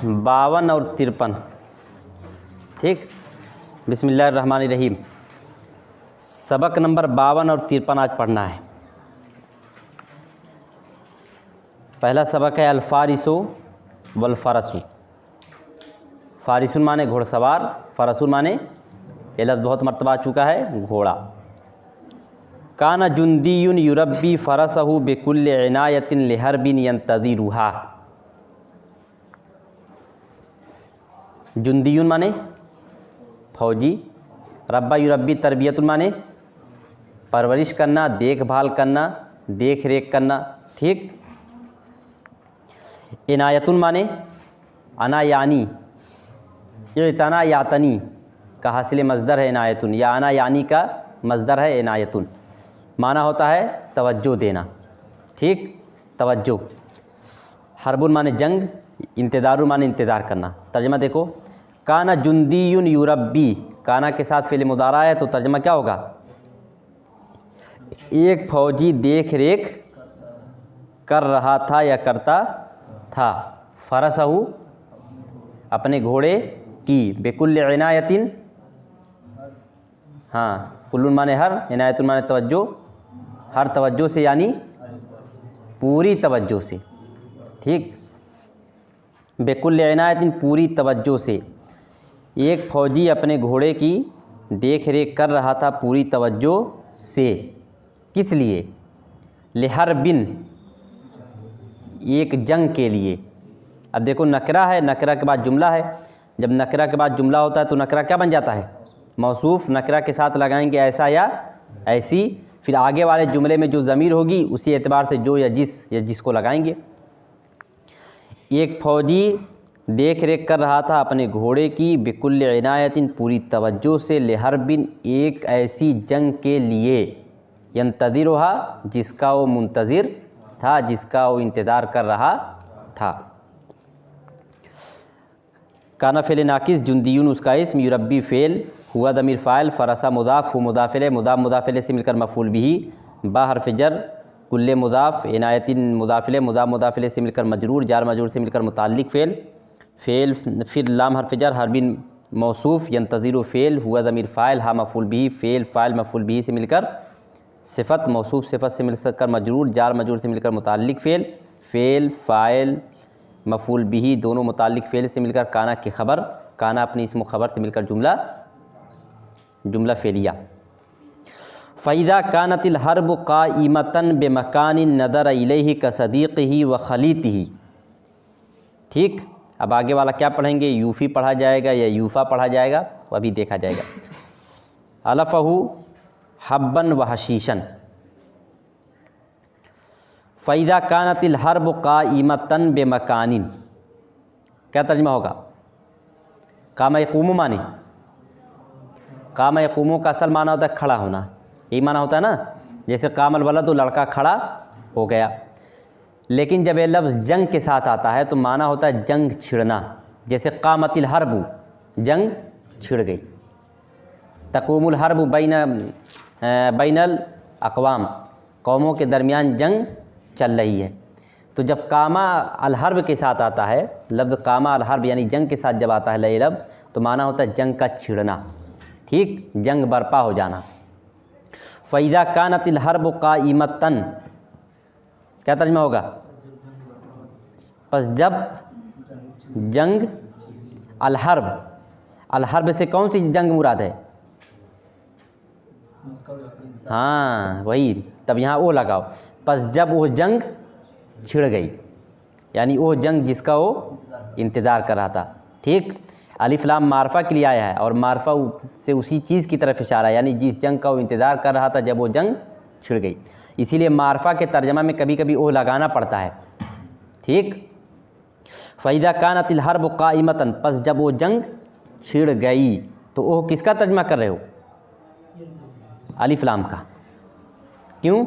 52 और 53। ठीक, बिस्मिल्लाहिर्रहमानिर्रहीम। सबक नंबर 52 और 53 आज पढ़ना है। पहला सबक है अल-फारिसु वल फ़रसु। फ़ारिसुन माने घोड़सवार, फ़रसुन माने ये लफ्ज़ बहुत मर्तबा आ चुका है घोड़ा। काना जुंदीयुन युरब्बी फ़रसहु बिकुल्लि इनायतिन लिहर्बिन यंतज़िरुहा। जुंदीयुन माने फौजी, रब्बा युरब्बी तरबियतुन माने परवरिश करना, देखभाल करना, देख रेख करना। ठीक, इनायतुन माने अना यानी, इतना यातनी का हासिल मज़दर है इनायतुन, या अना यानी का मज़दर है इनायतुन। माना होता है तवज्जो देना। ठीक, तवज्जो। हरबुन माने जंग, इंतज़ारुन माने इंतज़ार करना। तर्जमा देखो, काना जुंदीयुन युरब्बी, काना के साथ फ़िल मुदारा है तो तर्जमा क्या होगा? एक फौजी देख रेख कर रहा था या करता था। फ़रसहु अपने घोड़े की, बेकुल्ल इनायतिन, हाँ, कुल्लुन माने हर, इनायतुन माने तवज्जो, हर तवज्जो से यानी पूरी तवज्जो से। ठीक, बेकुल्ल इनायतिन पूरी तवज्जो से। एक फौजी अपने घोड़े की देख रेख कर रहा था पूरी तवज्जो से। किस लिए? लिहर्बिन, एक जंग के लिए। अब देखो नकरा है, नकरा के बाद जुमला है। जब नकरा के बाद जुमला होता है तो नकरा क्या बन जाता है? मौसूफ। नकरा के साथ लगाएंगे ऐसा या ऐसी, फिर आगे वाले जुमले में जो ज़मीर होगी उसी एतबार से जो या जिसको लगाएंगे। एक फौजी देख रेख कर रहा था अपने घोड़े की, बिकुल्ल इनायतिन पूरी तवज्जो से, लिहर्बिन एक ऐसी जंग के लिए, यंतज़िरुहा जिसका वो मुंतज़िर था, जिसका वो इंतज़ार कर रहा था। काना फ़ेल नाकिस, जुंदीयुन उसका इस्म, युरब्बी फ़ेल, हुआ दमीर फ़ाइल, फ़रसा मुदाफ़, हु मुदाफ़िले, मुदाफ़िले से मिलकर मफ़ूल बिही, बा हर्फ़ जर, कुल्ले मुदाफ़, इनायतिन मुदाफ़िले, मुदाफ़िले से मिलकर मजरूर, जार मजरूर से मिलकर मुताल्लिक़ फ़ेल, फिर लाम हर्फ़ जर, हरबिन मौसूफ़, यंतज़िरु फ़ेल, हुआ दमीर फ़ाइल, हा मफ़ूल बिही, फ़ेल फ़ाइल मफ़ूल बिही से मिलकर सिफ़त, मौसूफ़ सिफ़त से मिलकर मजरूर, जार मजरूर से मिलकर मुताल्लिक़ फ़ेल फ़ाइल मफ़ूल बिही दोनों मुताल्लिक़ फ़ेल से मिलकर काना की ख़बर, काना अपनी इस्म ख़बर से मिलकर जुमला फ़ेलिया। फ़इज़ा कानतिल हर्ब क़ाइमतन बेमकानिन नज़र इलैहि कसदीक़िही व खलीतिही। ठीक, अब आगे वाला क्या पढ़ेंगे? यूफ़ी पढ़ा जाएगा या यूफ़ा पढ़ा जाएगा, वो अभी देखा जाएगा। अलफ़हु हब्बन व हशीशन। फ़इज़ा कानतिल हर्ब क़ाइमतन बेमकानिन, क्या तर्जुमा होगा? कामा यक़ूमु माने, कामा यक़ूमु का असल माना होता है खड़ा होना, यही माना होता है ना। जैसे कामल वलद तो लड़का खड़ा हो गया, लेकिन जब ये लफ्ज़ जंग के साथ आता है तो माना होता है जंग छिड़ना। जैसे कामतिल हर्बु, जंग छिड़ गई। तक़ूमुल हर्बु बैनल अक़वाम, कौमों के दरमियान जंग चल रही है। तो जब कामा अल हर्ब के साथ आता है लफ्ज़, कामा अल हर्ब यानी जंग के साथ जब आता है ये लफ्ज़, तो माना होता है जंग का छिड़ना। ठीक, जंग बर्पा हो जाना। फ़इज़ा कानतिल हर्ब क़ाइमतन, क्या तर्जुमा होगा? बस जब जंग, अल हर्ब से कौन सी जंग मुराद है? हाँ वही, तब यहाँ वो लगाओ। बस जब वो जंग छिड़ गई, यानी वो जंग जिसका वो इंतज़ार कर रहा था। ठीक, अलिफ लाम मारफा के लिए आया है और मारफा से उसी चीज़ की तरफ इशारा है, यानी जिस जंग का वो इंतज़ार कर रहा था जब वो जंग छिड़ गई। इसीलिए मारफा के तर्जमा में कभी कभी ओह लगाना पड़ता है। ठीक, फ़इज़ा कानतिल हर्ब क़ाइमतन, बस जब वो जंग छिड़ गई, तो ओह किसका तर्जमा कर रहे हो? अलिफ लाम का। क्यों?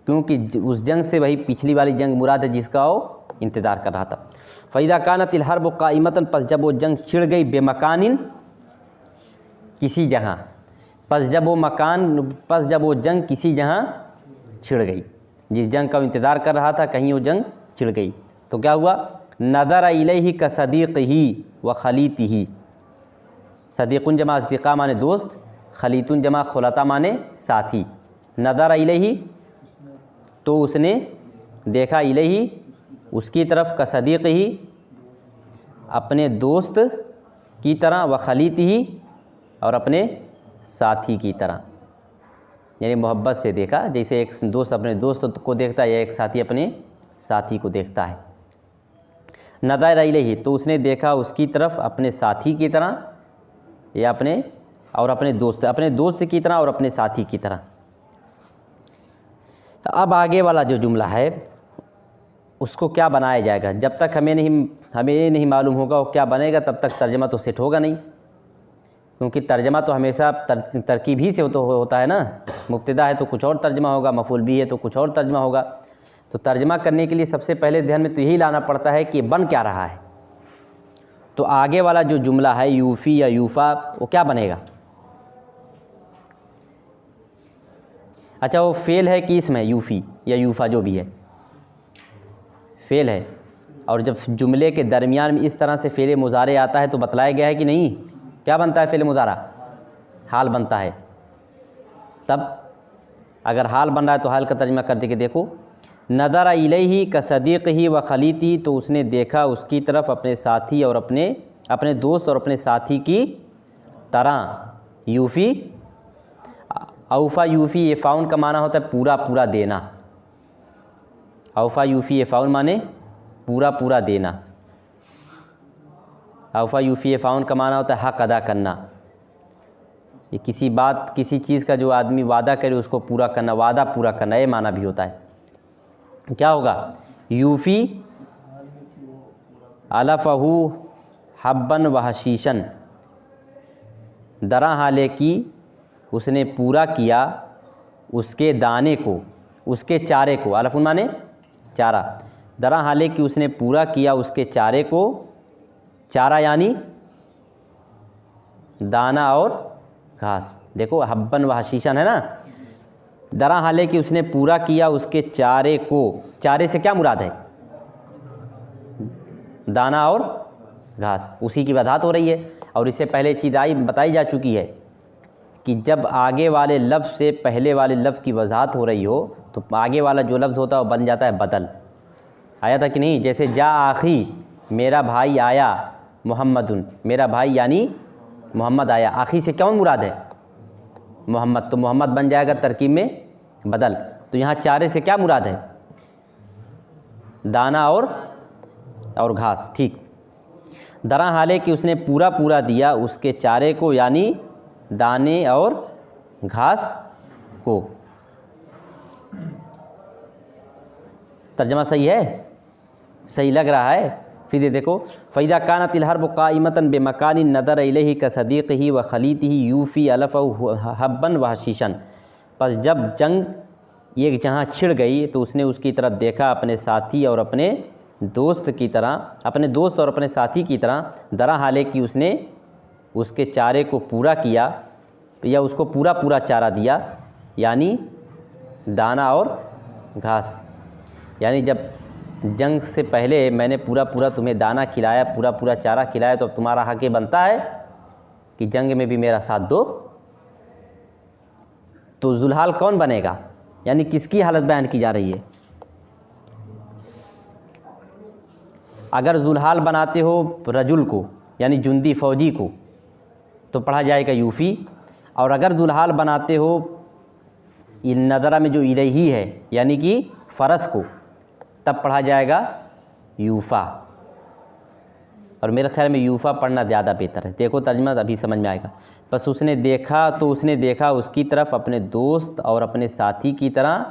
क्योंकि उस जंग से वही पिछली वाली जंग मुराद है जिसका वो इंतज़ार कर रहा था। फ़इज़ा कानतिल हर्ब क़ाइमतन, पस जब वो जंग छिड़ गई, बेमकानिन किसी जगह, पस जब वो जंग किसी जगह छिड़ गई, जिस जंग का इंतज़ार कर रहा था कहीं वो जंग छिड़ गई, तो क्या हुआ? नदर इलैहि का सदीक़ही व खलीतिही। सदीक़ुन जमा अस्दिक़ा माने दोस्त, खलीतुन जमा खुलता माने साथी। नदर इलैहि तो उसने देखा, इलैहि उसकी तरफ, का सदीक़ही अपने दोस्त की तरह, व खलीतिही और अपने साथी की तरह, यानी मोहब्बत से देखा, जैसे एक दोस्त अपने दोस्त को देखता है या एक साथी अपने साथी को देखता है। नदर इलैहि तो उसने देखा उसकी तरफ अपने साथी की तरह या अपने दोस्त की तरह और अपने साथी की तरह। अब आगे वाला जो जुमला है उसको क्या बनाया जाएगा, जब तक हमें नहीं मालूम होगा वो क्या बनेगा तब तक तर्जमा तो सेट होगा नहीं, क्योंकि तर्जमा तो हमेशा तरकीब ही से होता है ना। मुब्तदा है तो कुछ और तर्जमा होगा, मफूल भी है तो कुछ और तर्जमा होगा। तो तर्जमा करने के लिए सबसे पहले ध्यान में तो यही लाना पड़ता है कि बन क्या रहा है। तो आगे वाला जो जुमला है यूफ़ी या यूफ़ा, वो क्या बनेगा? अच्छा, वो फ़ेल है कि इसम है? यूफ़ी या यूफ़ा जो भी है फ़ेल है। और जब जुमले के दरमियान में इस तरह से फ़ेल मुज़ारे आता है तो बतलाया गया है कि नहीं, क्या बनता है फ़ेल मुज़ारा? हाल बनता है। तब अगर हाल बन रहा है तो हाल का तर्जुमा कर दे के देखो, नदर इलैहि का सदीक़ही व खलीती, तो उसने देखा उसकी तरफ अपने साथी और अपने दोस्त और अपने साथी की तरह। यूफ़ी औफ़ा यूफ़ी ये फ़ाउन का माना होता है पूरा पूरा देना। औफ़ा यूफ़ी ये फ़ाउन माने पूरा पूरा देना। औफ़ा यूफ़ी ये फ़ाउन का माना होता है हक़ अदा करना। ये किसी चीज़ का जो आदमी वादा करे उसको पूरा करना, वादा पूरा करना, ये माना भी होता है। क्या होगा? यूफ़ी अलफ़हू हब्बन व हशीशन, दरा हाले की उसने पूरा किया उसके दाने को, उसके चारे को। अलफ़ुन माने चारा। दरा हाले की उसने पूरा किया उसके चारे को। चारा यानी दाना और घास। देखो हब्बन व हशीशन है ना। दरा हाले की उसने पूरा किया उसके चारे को। चारे से क्या मुराद है? दाना और घास, उसी की वजाहत हो रही है। और इससे पहले चीज़ बताई जा चुकी है कि जब आगे वाले लफ्ज़ से पहले वाले लफ्ज़ की वजाहत हो रही हो तो आगे वाला जो लफ्ज़ होता है वो बन जाता है बदल। आया था कि नहीं? जैसे जा आखी, मेरा भाई आया, मोहम्मदुन मेरा भाई यानी मोहम्मद आया। आखी से कौन मुराद है? मोहम्मद। तो मोहम्मद बन जाएगा तरकीब में बदल। तो यहाँ चारे से क्या मुराद है? दाना और घास। ठीक। दरा हाले कि उसने पूरा पूरा दिया उसके चारे को, यानी दाने और घास को। तर्जमा सही है? सही लग रहा है? फिर ये देखो, फ़ैज़ा कानतिल हर्ब क़ाइमतन बेमकान नदर इलैहि का सदीक़ही व खलीतिही यूफ़ी अलफ़हु हब्बन व हशीशन। बस जब जंग एक जहाँ छिड़ गई तो उसने उसकी तरफ देखा अपने साथी और अपने दोस्त की तरह, अपने दोस्त और अपने साथी की तरह। दरा हाले कि उसने उसके चारे को पूरा किया या उसको पूरा पूरा चारा दिया, यानी दाना और घास। यानी जब जंग से पहले मैंने पूरा पूरा तुम्हें दाना खिलाया, पूरा पूरा चारा खिलाया, तो अब तुम्हारा हक़ बनता है कि जंग में भी मेरा साथ दो। तो ज़ुलहाल कौन बनेगा? यानी किसकी हालत बयान की जा रही है? अगर ज़ुलहाल बनाते हो रजुल को यानी जुंदी फ़ौजी को तो पढ़ा जाएगा यूफ़ी। और अगर ज़ुलहाल बनाते हो इन नज़रा में जो इलैही है यानी कि फ़रस को, तब पढ़ा जाएगा यूफ़ा। और मेरे ख्याल में यूफ़ा पढ़ना ज़्यादा बेहतर है। देखो तर्जुमा अभी समझ में आएगा। बस उसने देखा तो उसने देखा उसकी तरफ अपने दोस्त और अपने साथी की तरह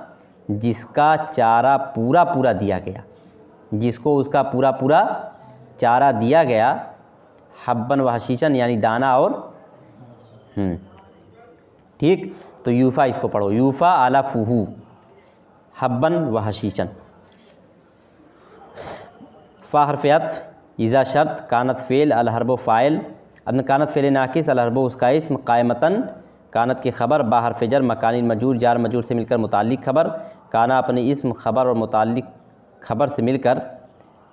जिसका चारा पूरा पूरा दिया गया, जिसको उसका पूरा पूरा चारा दिया गया। हब्बन व हशीशन यानी दाना और ठीक। तो यूफ़ा इसको पढ़ो, यूफ़ा आला फ़ुहू हब्बन व हशीशन। फ़ा हरफ़ियत इज़ा शर्त कानत फ़ेल अल हरबो फ़ाइल। अब कानत फ़ेल नाकिस अल हरबो उसका इस्म क़ायमतन कानत की ख़बर बा हरफ़ जर मकानी मजूर जार मजूर से मिलकर मुताल्लिक़ ख़बर। काना अपने इस्म ख़बर और मुताल्लिक़ ख़बर से मिलकर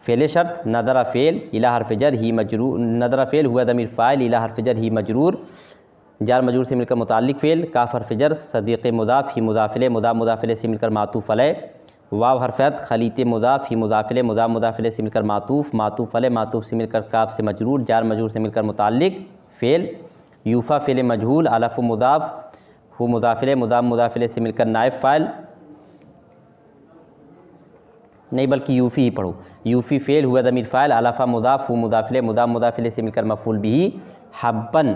फ़ेल शर्त, नदरा फ़ेल, इला हर्फ जर ही मजरूर, नदरा फ़ेल हुआ ज़मीर फ़ाइल, इला हर्फ जर ही मजरूर, जार मजरूर से मिलकर मुताल्लिक़ फ़ेल, काफ हर्फ जर, सदीक़ मुदाफ़ ही मुदाफ़िले, मुदाफ़िले से मिलकर मातूफ़ अलैह, वाव हर्फ अत्फ़, खलीत मुदाफ़ ही मुदाफ़िले, मुदाफ़िले से मिलकर मातूफ़ अलैह, मातूफ़ से मिलकर काफ से मजरूर, जार मजरूर से मिलकर मुताल्लिक़ फ़ेल, यूफ़ा फ़ेल मजहूल, अलफ़ मुदाफ़ हु मुदाफ़िले, मुदाफ़िले से मिलकर नाइब फ़ाइल, नहीं बल्कि यूफ़ी ही पढ़ो, यूफ़ी फ़ेल हुआ ज़मीर फ़ाइल, अलफ़ा मुदाफ़ हु मुदाफ़िले, मुदाफ़िले से मिलकर मफ़ूल बिही, हब्बन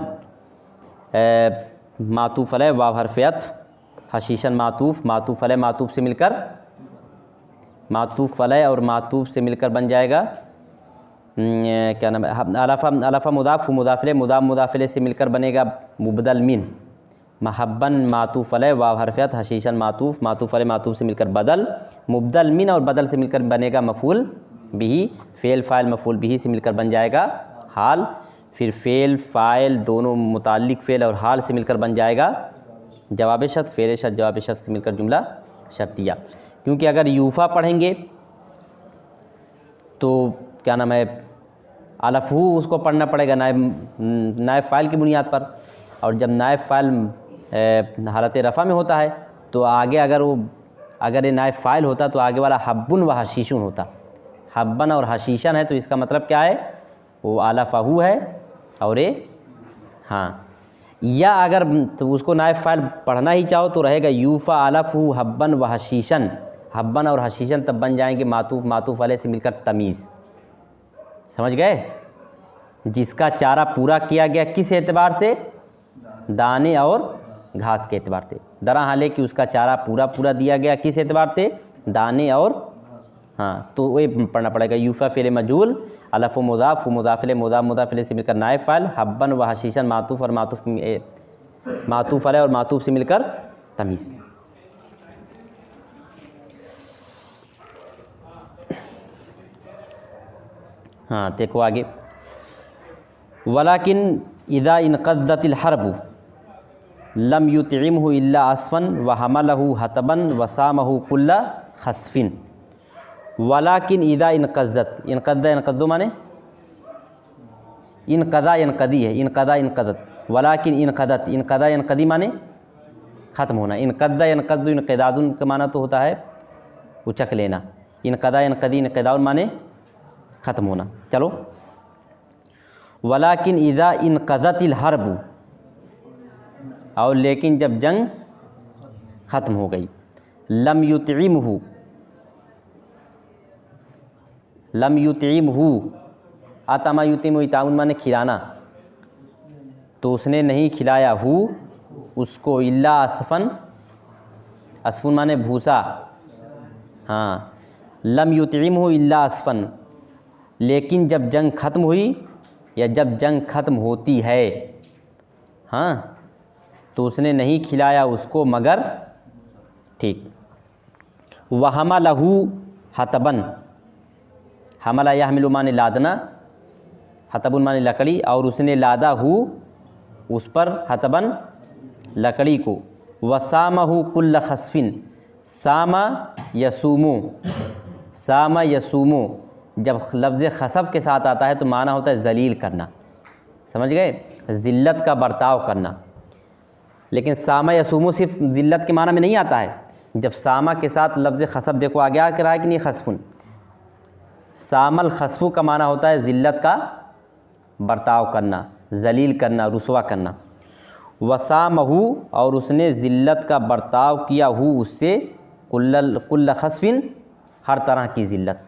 मातूफ़ अलैह, वाव हर्फ अत्फ़, हशीशन मातूफ़ अलैह, मातूफ़ से मिलकर मातूफ़ अलैह और मातूफ़ से मिलकर बन जाएगा क्या नाम है, अलफ़ा मुदाफ़ हु मुदाफ़िले, मुदाफ़िले से मिलकर बनेगा मुबदल मिन, महब्बन मातूफ़ अलैह, वाव हर्फ अत्फ़, हशीशन मातूफ़ अलैह, मातूफ़ से मिलकर बदल, मुबदल मिन और बदल से मिलकर बनेगा मफ़ूल बिही, फ़ेल फ़ाइल मफ़ूल बिही से मिलकर बन जाएगा हाल, फिर फ़ेल फ़ाइल दोनों मुताल्लिक़ फ़ेल और हाल से मिलकर बन जाएगा जवाब शर्त, फ़ेल शर्त जवाब शर्त से मिलकर जुमला शर्तिया। क्योंकि अगर यूफ़ा पढ़ेंगे तो क्या नाम है, अलफ़हू उसको पढ़ना पड़ेगा नायब फ़ाइल की बुनियाद पर, और जब नायब फ़ाइल हालत रफ़ा में होता है तो आगे अगर ये नायब फ़ाइल होता तो आगे वाला हब्बुन व हशीशुन होता, हब्बन और हशीशन है तो इसका मतलब क्या है, वो अलफ़हू है और ये हाँ, या अगर तो उसको नायब फ़ाइल पढ़ना ही चाहो तो रहेगा यूफ़ा अलफ़हू हब्बन व हशीशन, हब्बन और हशीशन तब बन जाएंगे मातूफ़ अलैह से मिलकर तमीज़। समझ गए, जिसका चारा पूरा किया गया किस एतबार से, दाने और घास के एतबार से, दरा हाले कि उसका चारा पूरा दिया गया किस एतबार से, दाने और हाँ, तो वही पढ़ना पड़ेगा यूफ़ा फ़ेल मजहूल, अलफ़ मुदाफ़ हु मुदाफ़िले, मुदाफ़िले से मिलकर नायब फ़ाइल, हब्बन व हशीशन मातूफ़ और मातूफ़ अलैह और मातूफ़ से मिलकर तमीज़। हाँ देखो आगे, वलाकिन इज़ा इनक़ज़्ज़तिल हर्बु लम युतइमहु इल्ला अस्फ़न व हमलहु हतबन व सामहु कुल्ला खस्फ़िन। वलाकिन इज़ा इनक़ज़्ज़ा माने इनक़ज़ा यनक़दी है, इनक़ज़त, वलाकिन इनक़ज़ा यनक़दी माने ख़त्म होना, इनक़ज़्ज़ा यनक़ज़्ज़ु इनक़िदादुन का माना तो होता है उचक लेना, इनक़ज़ा यनक़दी इनक़िदाउन माने ख़त्म होना। चलो, वलाकिन इज़ा इनक़ज़तिल हर्बु, और लेकिन जब जंग ख़त्म हो गई, लम युतइमहु अतमा युतिमु इताउन माने खिलाना, तो उसने नहीं खिलाया हु उसको, इल्ला अस्फ़न, अस्फ़ुन माने भूसा, हाँ, लम युतइमहु इल्ला अस्फ़न, लेकिन जब जंग ख़त्म हुई या जब जंग ख़त्म होती है, हाँ, तो उसने नहीं खिलाया उसको मगर ठीक, वहमलहु हतबन, हमला यहमिलु माने लादना, हतबुन माने लकड़ी, और उसने लादा हु उस पर, हतबन लकड़ी को, वसामहु कुल्ल खस्फ़िन, सामा यसूमु जब लफ्ज़ खसफ़ के साथ आता है तो माना होता है ज़लील करना, समझ गए, ज़िल्लत का बर्ताव करना। लेकिन सामा यसूमु सिर्फ ज़िल्लत के माना में नहीं आता है, जब सामा के साथ लफ्ज़ खसफ़ देखो आगे आ रहा है कि नहीं, खसफ़ुन, सामल खसफ़ु का माना होता है ज़िल्लत का बर्ताव करना, ज़लील करना, रुसवा करना। वसामहु, और उसने ज़िल्लत का बर्ताव किया हु उससे, कुल्ल खसफ़िन हर तरह की ज़िल्लत,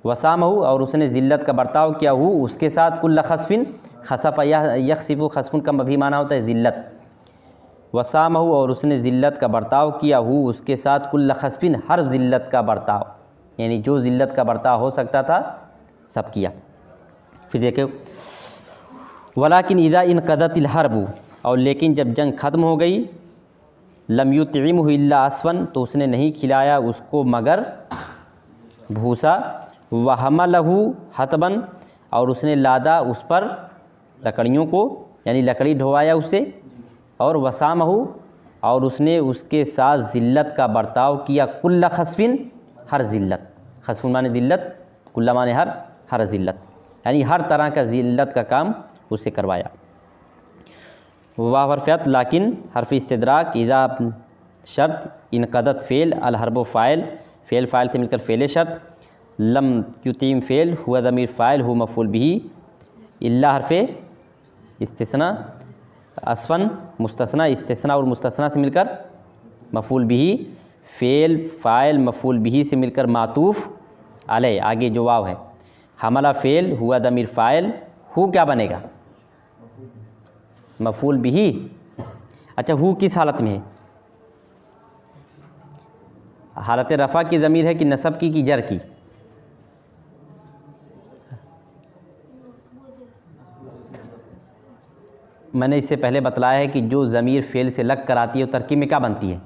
वसामहु, और उसने ज़िल्लत का बर्ताव किया हु उसके साथ, कुल्ल खसफ़िन, खसफ़ यखसिफ़ु खसफ़ुन का भी माना होता है ज़िल्लत, वसामहु, और उसने ज़िल्लत का बर्ताव किया हु उसके साथ, कुल्ल खसफ़िन हर ज़िल्लत का बर्ताव, यानी जो ज़िल्लत का बर्ताव हो सकता था सब किया। फिर देखो, वलाकिन इज़ा इनक़ज़तिल हर्बु, और लेकिन जब जंग ख़त्म हो गई, लम युतइमहु इल्ला अस्फ़न, तो उसने नहीं खिलाया उसको मगर भूसा, वहमलहु हतबन, और उसने लादा उस पर लकड़ियों को, यानी लकड़ी ढोवाया उससे, और वसामहु, और उसने उसके साथ ज़िल्लत का बर्ताव किया, कुल्ल खस्फ़िन हर ज़िल्लत, खस्फुन माने दिल्लत, कुल्ला माने हर ज़िल्लत, यानी हर तरह का ज़िल्लत का काम उससे करवाया। वाव हरफ़ियत लाकिन हरफ इस्तिदराक इज़ा शर्त इनक़दत फ़ेल अल हरब फ़ाइल, फ़ेल फ़ाइल से मिलकर फ़ेल शर्त, लम युतीम फ़ेल हुआ ज़मीर फ़ाइल हु मफ़ूल बिही, इल्ला हरफ़ इस्तिस्ना, असफ़न मुस्तस्ना, इस्तिस्ना और मुस्तस्ना से मिलकर मफ़ूल बिही, फ़ेल फ़ाइल मफ़ूल बिही से मिलकर मातूफ़ अलैह, आगे जो वाव है, हमला फ़ेल हुआ ज़मीर फ़ाइल, हु क्या बनेगा मफ़ूल बिही। अच्छा हु किस हालत में है, हालत रफ़ा की ज़मीर है कि नसब की जर की, मैंने इससे पहले बतलाया है कि जो ज़मीर फ़ेल से लग कर आती है वो तरकीब में क्या बनती है,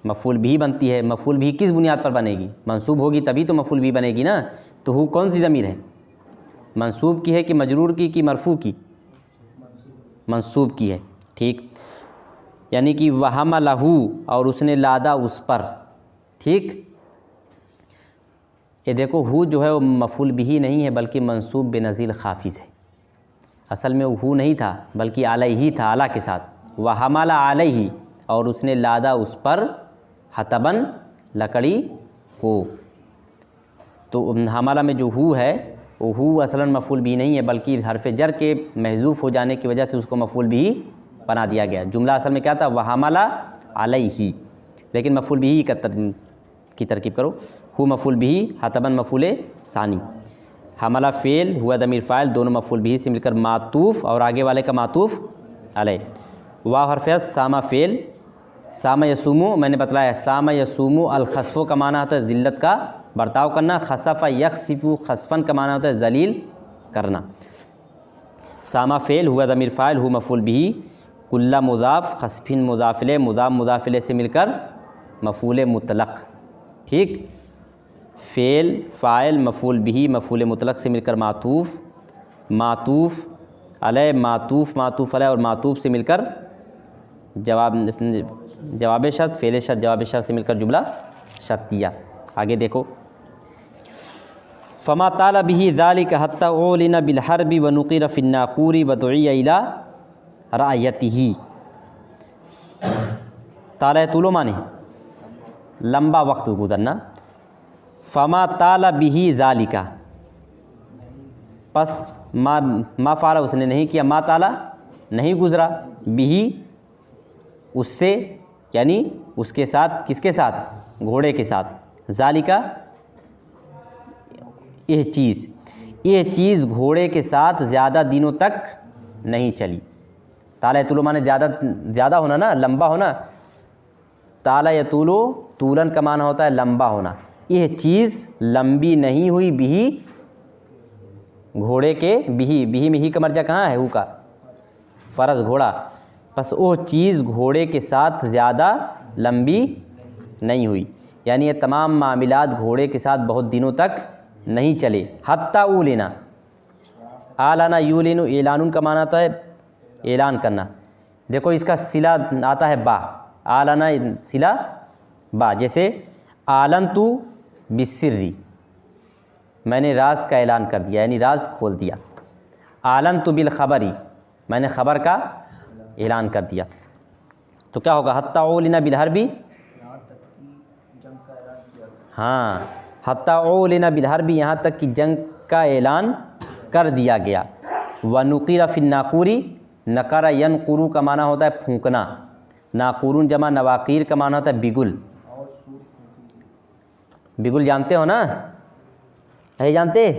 मफ़ूल बिही बनती है। मफ़ूल बिही किस बुनियाद पर बनेगी, मंसूब होगी तभी तो मफ़ूल बिही बनेगी ना। तो हु कौन सी ज़मीर है, मंसूब की है कि मजरूर की कि मरफ़ू की, मंसूब की है, ठीक। यानी कि वहमलहू और उसने लादा उस पर, ठीक। ये देखो हु जो है वो मफ़ूल बिही नहीं है बल्कि मंसूब बेनज़ीर खाफिज़ है। असल में वो हु नहीं था बल्कि अलैहि था, आला के साथ, वहमला अलैहि और उसने लादा उस पर, हतबन लकड़ी को। तो हमला में जो हु है वो हु असलन मफ़ूल बिही नहीं है बल्कि हरफ जर के महज़ूफ़ हो जाने की वजह से उसको मफ़ूल बिही बना दिया गया। जुमला असल में क्या था, वहमला अलैहि, लेकिन मफ़ूल बिही की तरकीब करो, हु मफ़ूल बिही, हतबन मफ़ूल सानी, हमला फ़ेल हुआ ज़मीर फ़ाइल, दोनों मफ़ूल बिही से मिलकर मातूफ़ और आगे वाले का मातूफ़ अलैह। वाव हरफ़ सामा फ़ेल, सामा यसुमु मैंने बतलाया, सामा यसुमु अल खस्फ़ो का माना होता है ज़िल्लत का बर्ताव करना, खसफ़ा यखसिफ़ु खसफ़न का माना होता है ज़लील करना। सामा फ़ेल हुआ ज़मीर फ़ाइल, हु मफ़ूल बिही, कुल्ला मुज़ाफ़, खसफ़िन मुज़ाफ़िले, मुज़ाफ़ मुज़ाफ़िले से मिलकर मफ़ूल मुतलक़, ठीक। फ़ेल फ़ाइल मफ़ूल बिही, मफ़ूल मुतलक़ से मिलकर मातूफ़, मातूफ़ अलैह, मातूफ़ मातूफ़ अलैह और मातूफ़ से मिलकर जवाब शर्त, फ़ेल शर्त जवाब शर्त से मिलकर जुमला शर्तिया। आगे देखो, फ़मा ताला बिही ज़ालिका हत्ता उलिना बिल हर्बि व नुक़िरा फ़िन नाक़ूरी व दुइया इला रायतिही। ताला तुलो माने लंबा वक्त गुजरना, फ़मा ताला बिही ज़ालिका, पस मा फ़ाला उसने नहीं किया, मा ताला नहीं गुज़रा, बिही उससे, यानी उसके साथ, किसके साथ, घोड़े के साथ, ज़ालिका यह चीज़ घोड़े के साथ ज़्यादा दिनों तक नहीं चली। ताला यतुलो माने ज़्यादा होना ना, लंबा होना, ताला यतुलो तूलन का माना होता है लंबा होना। यह चीज़ लंबी नहीं हुई बिही, घोड़े के, बिही में ही का मर्जा कहाँ है, हु का फ़रज़ घोड़ा, बस वो चीज़ घोड़े के साथ ज़्यादा लंबी नहीं हुई, यानी ये तमाम मामिलात घोड़े के साथ बहुत दिनों तक नहीं चले। हत्ता उलिना, आलाना यूलिनु एलानुन का माना आता है ऐलान करना। देखो इसका सिला आता है बा, आलाना सिला बा, जैसे आलन तू बिस्सिर्री, मैंने राज का ऐलान कर दिया, यानी राज खोल दिया। आलन तू बिल ख़बरी, मैंने ख़बर का ऐलान कर दिया। तो क्या होगा, हत्ता उलिना बिल हरबी, हाँ, हत्ता उलिना बिल हरबी, यहाँ तक कि जंग का ऐलान कर दिया गया। व नुक़िरा फ़िन नाक़ूरी, नक़रा यनक़ुरु का माना होता है फूंकना, नाक़ुरुन जमा नवाक़ीर का माना होता है बिगुल। बिगुल जानते हो ना, है जानते,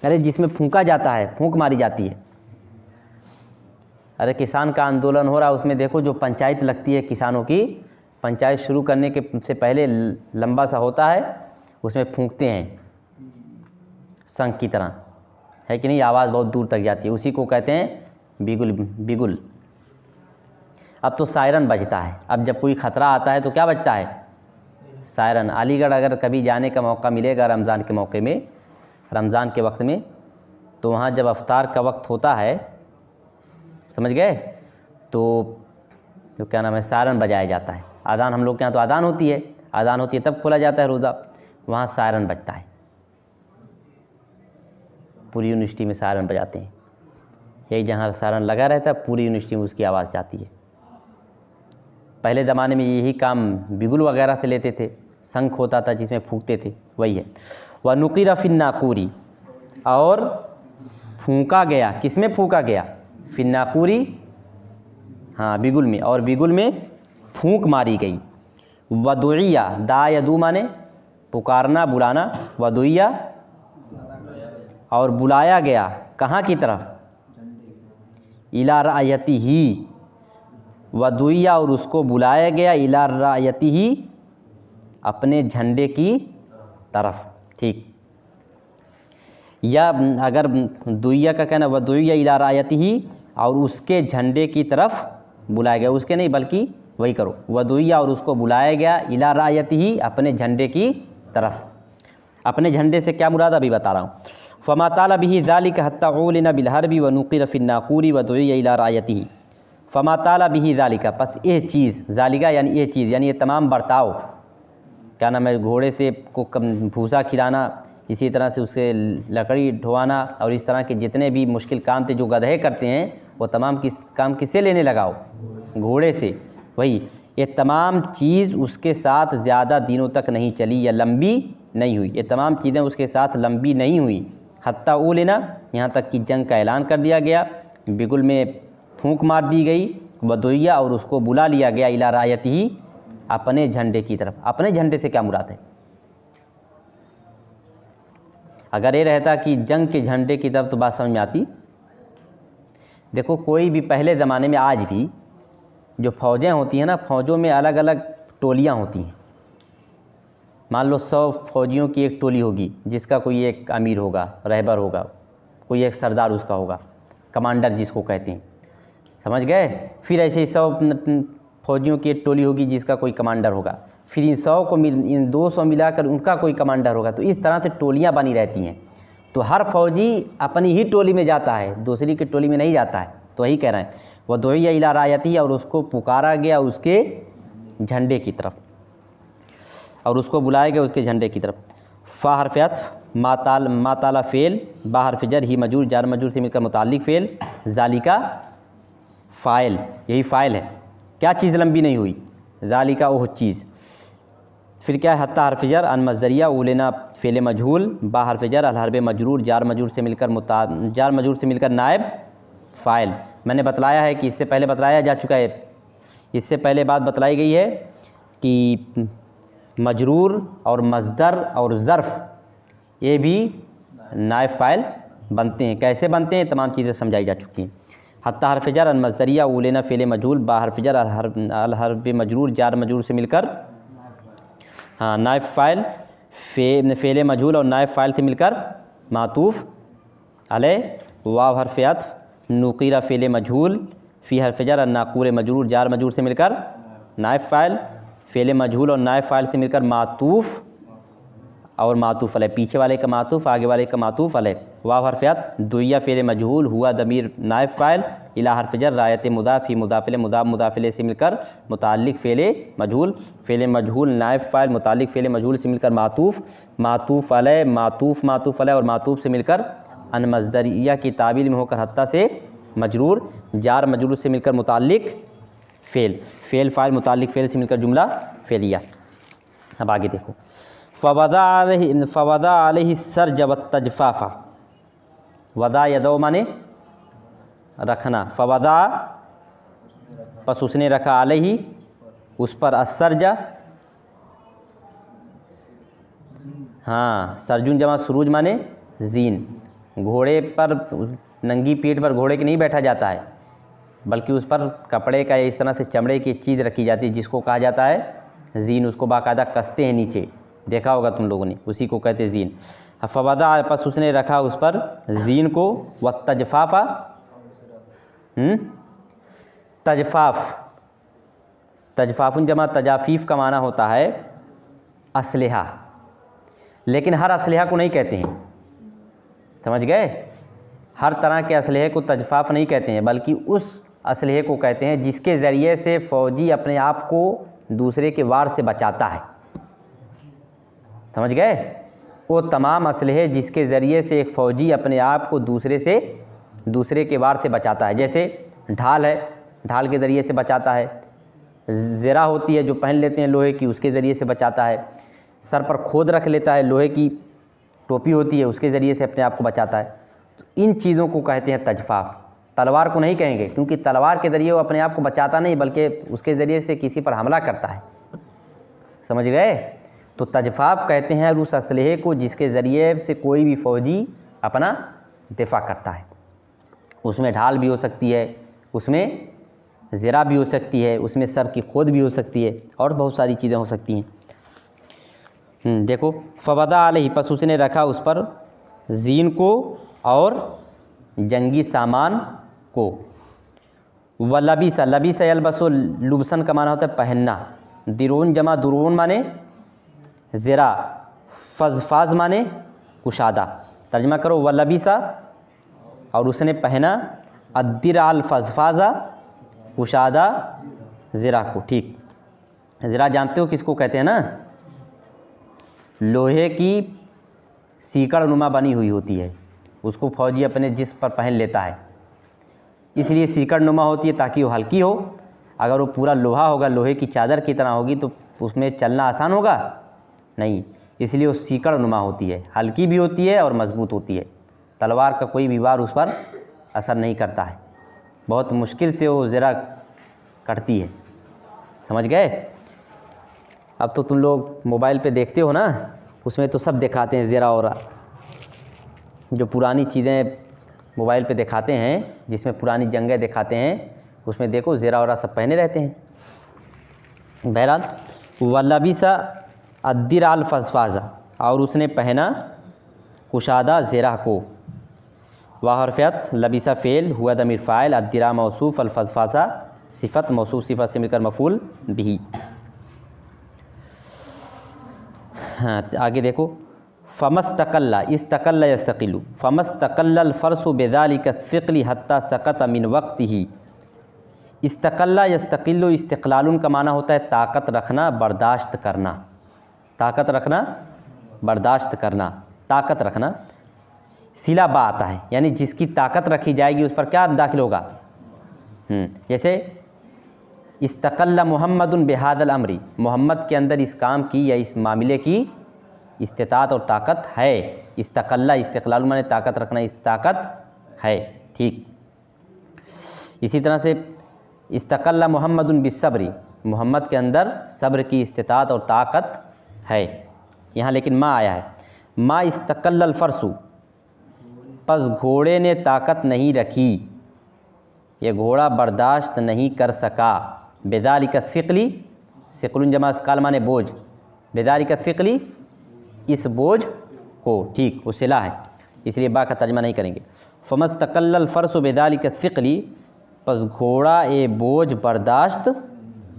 अरे जिसमें फूंका जाता है, फूंक मारी जाती है। अरे किसान का आंदोलन हो रहा है, उसमें देखो जो पंचायत लगती है किसानों की, पंचायत शुरू करने के से पहले लंबा सा होता है, उसमें फूंकते हैं शंख की तरह, है कि नहीं, आवाज़ बहुत दूर तक जाती है, उसी को कहते हैं बिगुल। अब तो सायरन बजता है, अब जब कोई ख़तरा आता है तो क्या बजता है, सायरन। अलीगढ़ अगर कभी जाने का मौका मिलेगा रमज़ान के मौके में, रमज़ान के वक्त में, तो वहाँ जब अफ्तार का वक्त होता है, समझ गए, तो क्या नाम है, सायरन बजाया जाता है। आज़ान हम लोग के यहाँ तो आज़ान होती है, अजान होती है तब खोला जाता है रोज़ा, वहाँ सायरन बजता है, पूरी यूनिवर्सिटी में सायरन बजाते हैं। एक जहाँ सायरन लगा रहता है पूरी यूनिवर्सिटी में उसकी आवाज़ जाती है। पहले ज़माने में यही काम बिगुल वगैरह से लेते थे, शंख होता था जिसमें फूंकते थे, वही है। व नुकीरा फिन्नाकूरी, और फूंका गया, किसमें फूंका गया? फिन्नाकूरी, हाँ बिगुल में, और बिगुल में फूंक मारी गई। वदुइया, दा यदू माने पुकारना बुलाना, वदुइया और बुलाया गया, कहाँ की तरफ? इला रायती ही, वदुइया और उसको बुलाया गया, इला रायती ही, अपने झंडे की तरफ। ठीक, या अगर दुइया का कहना वदुइया इला रायती ही, और उसके झंडे की तरफ बुलाया गया, उसके नहीं बल्कि वही करो, वदुइया और उसको बुलाया गया, इला रायती ही, अपने झंडे की तरफ। अपने झंडे से क्या मुराद अभी बता रहा हूँ। फमा ताला बिही ज़ालिका हत्ता उलिना बिलहरबी व नुक़िरा फिन्नाक़ूरी व दुइया इला रायती ही। फमा ताला बिही ज़ालिका, बस ये चीज़, ज़ालिका यानी ये चीज़, यानी ये तमाम बर्ताव, क्या नाम है, घोड़े से को भूसा खिलाना, इसी तरह से उससे लकड़ी ढोवाना, और इस तरह के जितने भी मुश्किल काम थे जो गधे करते हैं, वो तमाम काम किससे लेने लगाओ? घोड़े से। वही ये तमाम चीज़ उसके साथ ज़्यादा दिनों तक नहीं चली या लंबी नहीं हुई, ये तमाम चीज़ें उसके साथ लंबी नहीं हुई। हत्ता उलिना, यहाँ तक कि जंग का ऐलान कर दिया गया, बिगुल में फूंक मार दी गई, वदुइया और उसको बुला लिया गया, इला रायती ही, अपने झंडे की तरफ। अपने झंडे से क्या मुराद है? अगर ये रहता कि जंग के झंडे की तरफ तो बात समझ में आती। देखो कोई भी पहले ज़माने में, आज भी जो फ़ौजें होती हैं ना, फ़ौजों में अलग अलग टोलियाँ होती हैं। मान लो 100 फौजियों की एक टोली होगी, जिसका कोई एक अमीर होगा, रहबर होगा, कोई एक सरदार उसका होगा, कमांडर जिसको कहते हैं, समझ गए। फिर ऐसे ही 100 फौजियों की एक टोली होगी जिसका कोई कमांडर होगा, फिर इन 100 को इन 200 मिलाकर उनका कोई कमांडर होगा। तो इस तरह से टोलियाँ बनी रहती हैं। तो हर फौजी अपनी ही टोली में जाता है, दूसरी की टोली में नहीं जाता है। तो वही कह रहे हैं, वह दुइया इला रायती, और उसको पुकारा गया उसके झंडे की तरफ, और उसको बुलाया गया उसके झंडे की तरफ। फ़ा हर्फ अत्फ़, माताला फ़ेल, बा हर्फ जर, ही मजूर, जार मजूर से मिलकर मुताल्लिक़ फ़ेल, ज़ालिका फ़ाइल, यही फ़ाइल है। क्या चीज़ लंबी नहीं हुई? ज़ालिका वह चीज़। फिर क्या है? हत्ता हर्फ जर, अन मज़दरिया, उलेना फ़ेल मजहूल, बा हर्फ जर, अल हर्फ मजरूर, जार मजूर से मिलकर नायब फ़ाइल। मैंने बतलाया है कि इससे पहले बतलाया जा चुका है, इससे पहले बात बतलाई गई है कि मजरूर और मज़दर और ज़र्फ़ ये भी नायब फ़ाइल बनते हैं। कैसे बनते हैं तमाम चीज़ें समझाई जा चुकी हैं। हत्ता हर्फ जर, अन मज़दरिया, उलेना फ़ेल मजहूल, बा हर्फ जर, अल हर्फ मजरूर, जार मजरूर से मिलकर, हाँ नायब फ़ाइल, फ़ेल मजहूल और नायब फ़ाइल से मिलकर मातूफ़ अलैह, वाव हर्फ अत्फ़, नुक़ीरा फ़ेल मजहूल, फ़ी हर्फ जर, अन्नाक़ूर मजरूर, जार मजरूर से मिलकर नायब फ़ाइल, फ़ेल मजहूल और नायब फ़ाइल से मिलकर मातूफ़ और मातूफ़ अलैह, पीछे वाले का मातूफ़, आगे वाले का मातूफ़ अलैह। वाव हर्फ अत्फ़, दुइया फ़ेल मजहूल, हुआ दमीर नायब फ़ाइल, इला हर्फ जर, रायत मुदाफ़, फ़ी मुदाफ़ इलैह, मुदाफ़ इलैह से मिलकर मुताल्लिक़ फ़ेल मजहूल नायब फ़ाइल, मुताल्लिक़ फ़ेल मजहूल से मिलकर मातूफ़ अलैह, मातूफ़ अलैह और मातूफ़ से मिलकर अन मज़दरिया की ताबील में होकर हत्ता से मजरूर, जार मजरूर से मिलकर मुताल्लिक़ फ़ेल फ़ाइल, मुताल्लिक़ फ़ेल से मिलकर जुमला फ़ेलिया। अब आगे देखो, फ़वदा अलैहि सर्ज वत्तजफ़ाफ़ा, वदा यदो माने रखना, फ़वदा बस उसने रखा, अलैहि उस पर, असरजा, हाँ सरजुन जमा सुरूज माने जीन। घोड़े पर नंगी पीठ पर घोड़े के नहीं बैठा जाता है, बल्कि उस पर कपड़े का इस तरह से चमड़े की चीज़ रखी जाती है जिसको कहा जाता है जीन। उसको बाकायदा कसते हैं नीचे, देखा होगा तुम लोगों ने, उसी को कहते हैं जीन। फ़वदा बस उसने रखा उस पर जीन को, व तजफ़ाफ़ा, तजफ़ाफ़ुन जमा तजाफ़ीफ़ का माना होता है असलहा, लेकिन हर असलहा को नहीं कहते हैं, समझ गए। हर तरह के असलहे को तजफ़ाफ़ नहीं कहते हैं, बल्कि उस असलहे को कहते हैं जिसके ज़रिए से फ़ौजी अपने आप को दूसरे के वार से बचाता है। समझ गए? वो तमाम असलहे जिसके ज़रिए से एक फ़ौजी अपने आप को दूसरे के वार से बचाता है। जैसे ढाल है, ढाल के ज़रिए से बचाता है। ज़रा होती है जो पहन लेते हैं लोहे की, उसके ज़रिए से बचाता है। सर पर खोद रख लेता है, लोहे की टोपी होती है, उसके ज़रिए से अपने आप को बचाता है। तो इन चीज़ों को कहते हैं तजफ़ाफ़। तलवार को नहीं कहेंगे, क्योंकि तलवार के ज़रिए वो अपने आप को बचाता नहीं, बल्कि उसके ज़रिए से किसी पर हमला करता है। समझ गए? तो तजफ़ाफ़ कहते हैं उस असलहे को जिसके ज़रिए से कोई भी फ़ौजी अपना दिफ़ा करता है। उसमें ढाल भी हो सकती है, उसमें ज़रा भी हो सकती है, उसमें सर की खोद भी हो सकती है, और बहुत सारी चीज़ें हो सकती हैं। देखो, फ़वदा अलैहि, पस उसने रखा उस पर ज़ीन को और जंगी सामान को। व लबीसा, लबीसा यलबसु, लुबसन का माना होता है पहनना। दिरून जमा दुरून माने ज़रा, फज़फ़ाज़ माने कुशादा। तर्जमा करो, व लबीसा, और उसने पहना, अद्दिराल फज़फ़ाज़ा, कुशादा ज़रा को। ठीक, ज़रा जानते हो किसको कहते हैं ना? लोहे की सीकड़ नुमा बनी हुई होती है, उसको फ़ौजी अपने जिस्म पर पहन लेता है। इसलिए सीकड़ नुमा होती है ताकि वो हल्की हो। अगर वो पूरा लोहा होगा, लोहे की चादर की तरह होगी, तो उसमें चलना आसान होगा? नहीं, इसलिए वो सीकड़ नुमा होती है, हल्की भी होती है और मज़बूत होती है। तलवार का कोई भी वार उस पर असर नहीं करता है, बहुत मुश्किल से वो ज़रा कटती है। समझ गए? अब तो तुम लोग मोबाइल पे देखते हो ना, उसमें तो सब दिखाते हैं ज़रा, और जो पुरानी चीज़ें मोबाइल पे दिखाते हैं, जिसमें पुरानी जंगें दिखाते हैं, उसमें देखो ज़रा और सब पहने रहते हैं। बहरहाल, वल्लबिसा अद्दिराल फज़फ़ाज़ा, और उसने पहना कुशादा ज़रा को। वाहरफ़त, लबिसा फ़ेल, हुआ दमीर फ़ाइल, अद्दिरा मौसूफ़, अल-फ़ज़फ़ाज़ा सिफ़त, मौसूफ़ सिफ़त से मिलकर मफ़ूल बिही। हाँ, आगे देखो, फ़मस्तक़ल्ला, इस्तक़ल्ला यस्तक़िल्लु, फ़मस्तक़ल्लल फ़र्सु बिज़ालिका सिक़ली हत्ता सकत मिन वक़्तिही। इस्तक़ल्ला यस्तक़िल्लु, इस्तिक़लालुन का माना होता है ताकत रखना, बर्दाश्त करना। ताकत रखना, बर्दाश्त करना, ताकत रखना। सिला बा आता है, यानी जिसकी ताकत रखी जाएगी उस पर क्या दाखिल होगा? जैसे इस्तक़ल्ला मुहम्मदुन बिहादल अमरी, मोहम्मद के अंदर इस काम की या इस मामले की इस्तिताअत और ताकत है। इस्तक़ल्ला, इस्तिक़लाल माने ताकत रखना, इस ताकत है। ठीक, इसी तरह से इस्तक़ल्ला मुहम्मदुन बिस्सब्री, मोहम्मद के अंदर सब्र की इस्तिताअत और ताकत है। यहाँ लेकिन मा आया है, मा इस्तक़ल्लल फ़र्सु, पस घोड़े ने ताकत नहीं रखी, ये घोड़ा बर्दाश्त नहीं कर सका। बेदालिका सिक़ली, सिक़लुन जमा अस्काल माने बोझ, बेदालिका सिक़ली, इस बोझ को। ठीक, वो सिला है, इसलिए बा का तर्जमा नहीं करेंगे। फ़मस्तक़ल्लल फ़र्सु बेदालिका सिक़ली, पस घोड़ा ए बोझ बर्दाश्त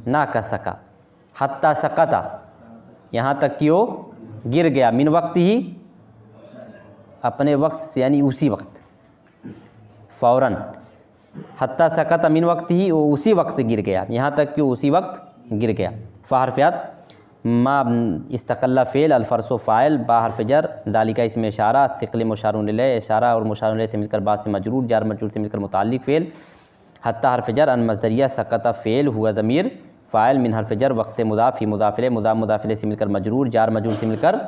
ना कर सका। हत्ता सकता, यहाँ तक कि वो गिर गया। मिन वक्त ही, अपने वक्त से, यानी उसी वक्त, फ़ौरन। हत्ता सकत मिन वक्त ही, वो उसी वक्त गिर गया, यहाँ तक कि उसी वक्त गिर गया। फ़हरफ़ियात, मा इस्तक़ल्ला फ़ेल, अल-फ़र्सु फ़ाइल, बा हर्फ़ जर, दालिका इसमें इशारा, सिक़ल मुशारुन इलैह, इशारा और मुशारुन इलैह से मिलकर बा से मजरूर, जार मजरूर से मिलकर मुताल्लिक़ फ़ेल। हत्ता हर्फ़ जर, अन मज़दरिया, सकता फ़ेल, हुआ ज़मीर फ़ाइल, मिन हर्फ़ जर, वक्त मुज़ाफ़, ही मुज़ाफ़ इलैह, मुज़ाफ़ मुज़ाफ़ इलैह से मिलकर मजरूर, जार मजरूर से मिलकर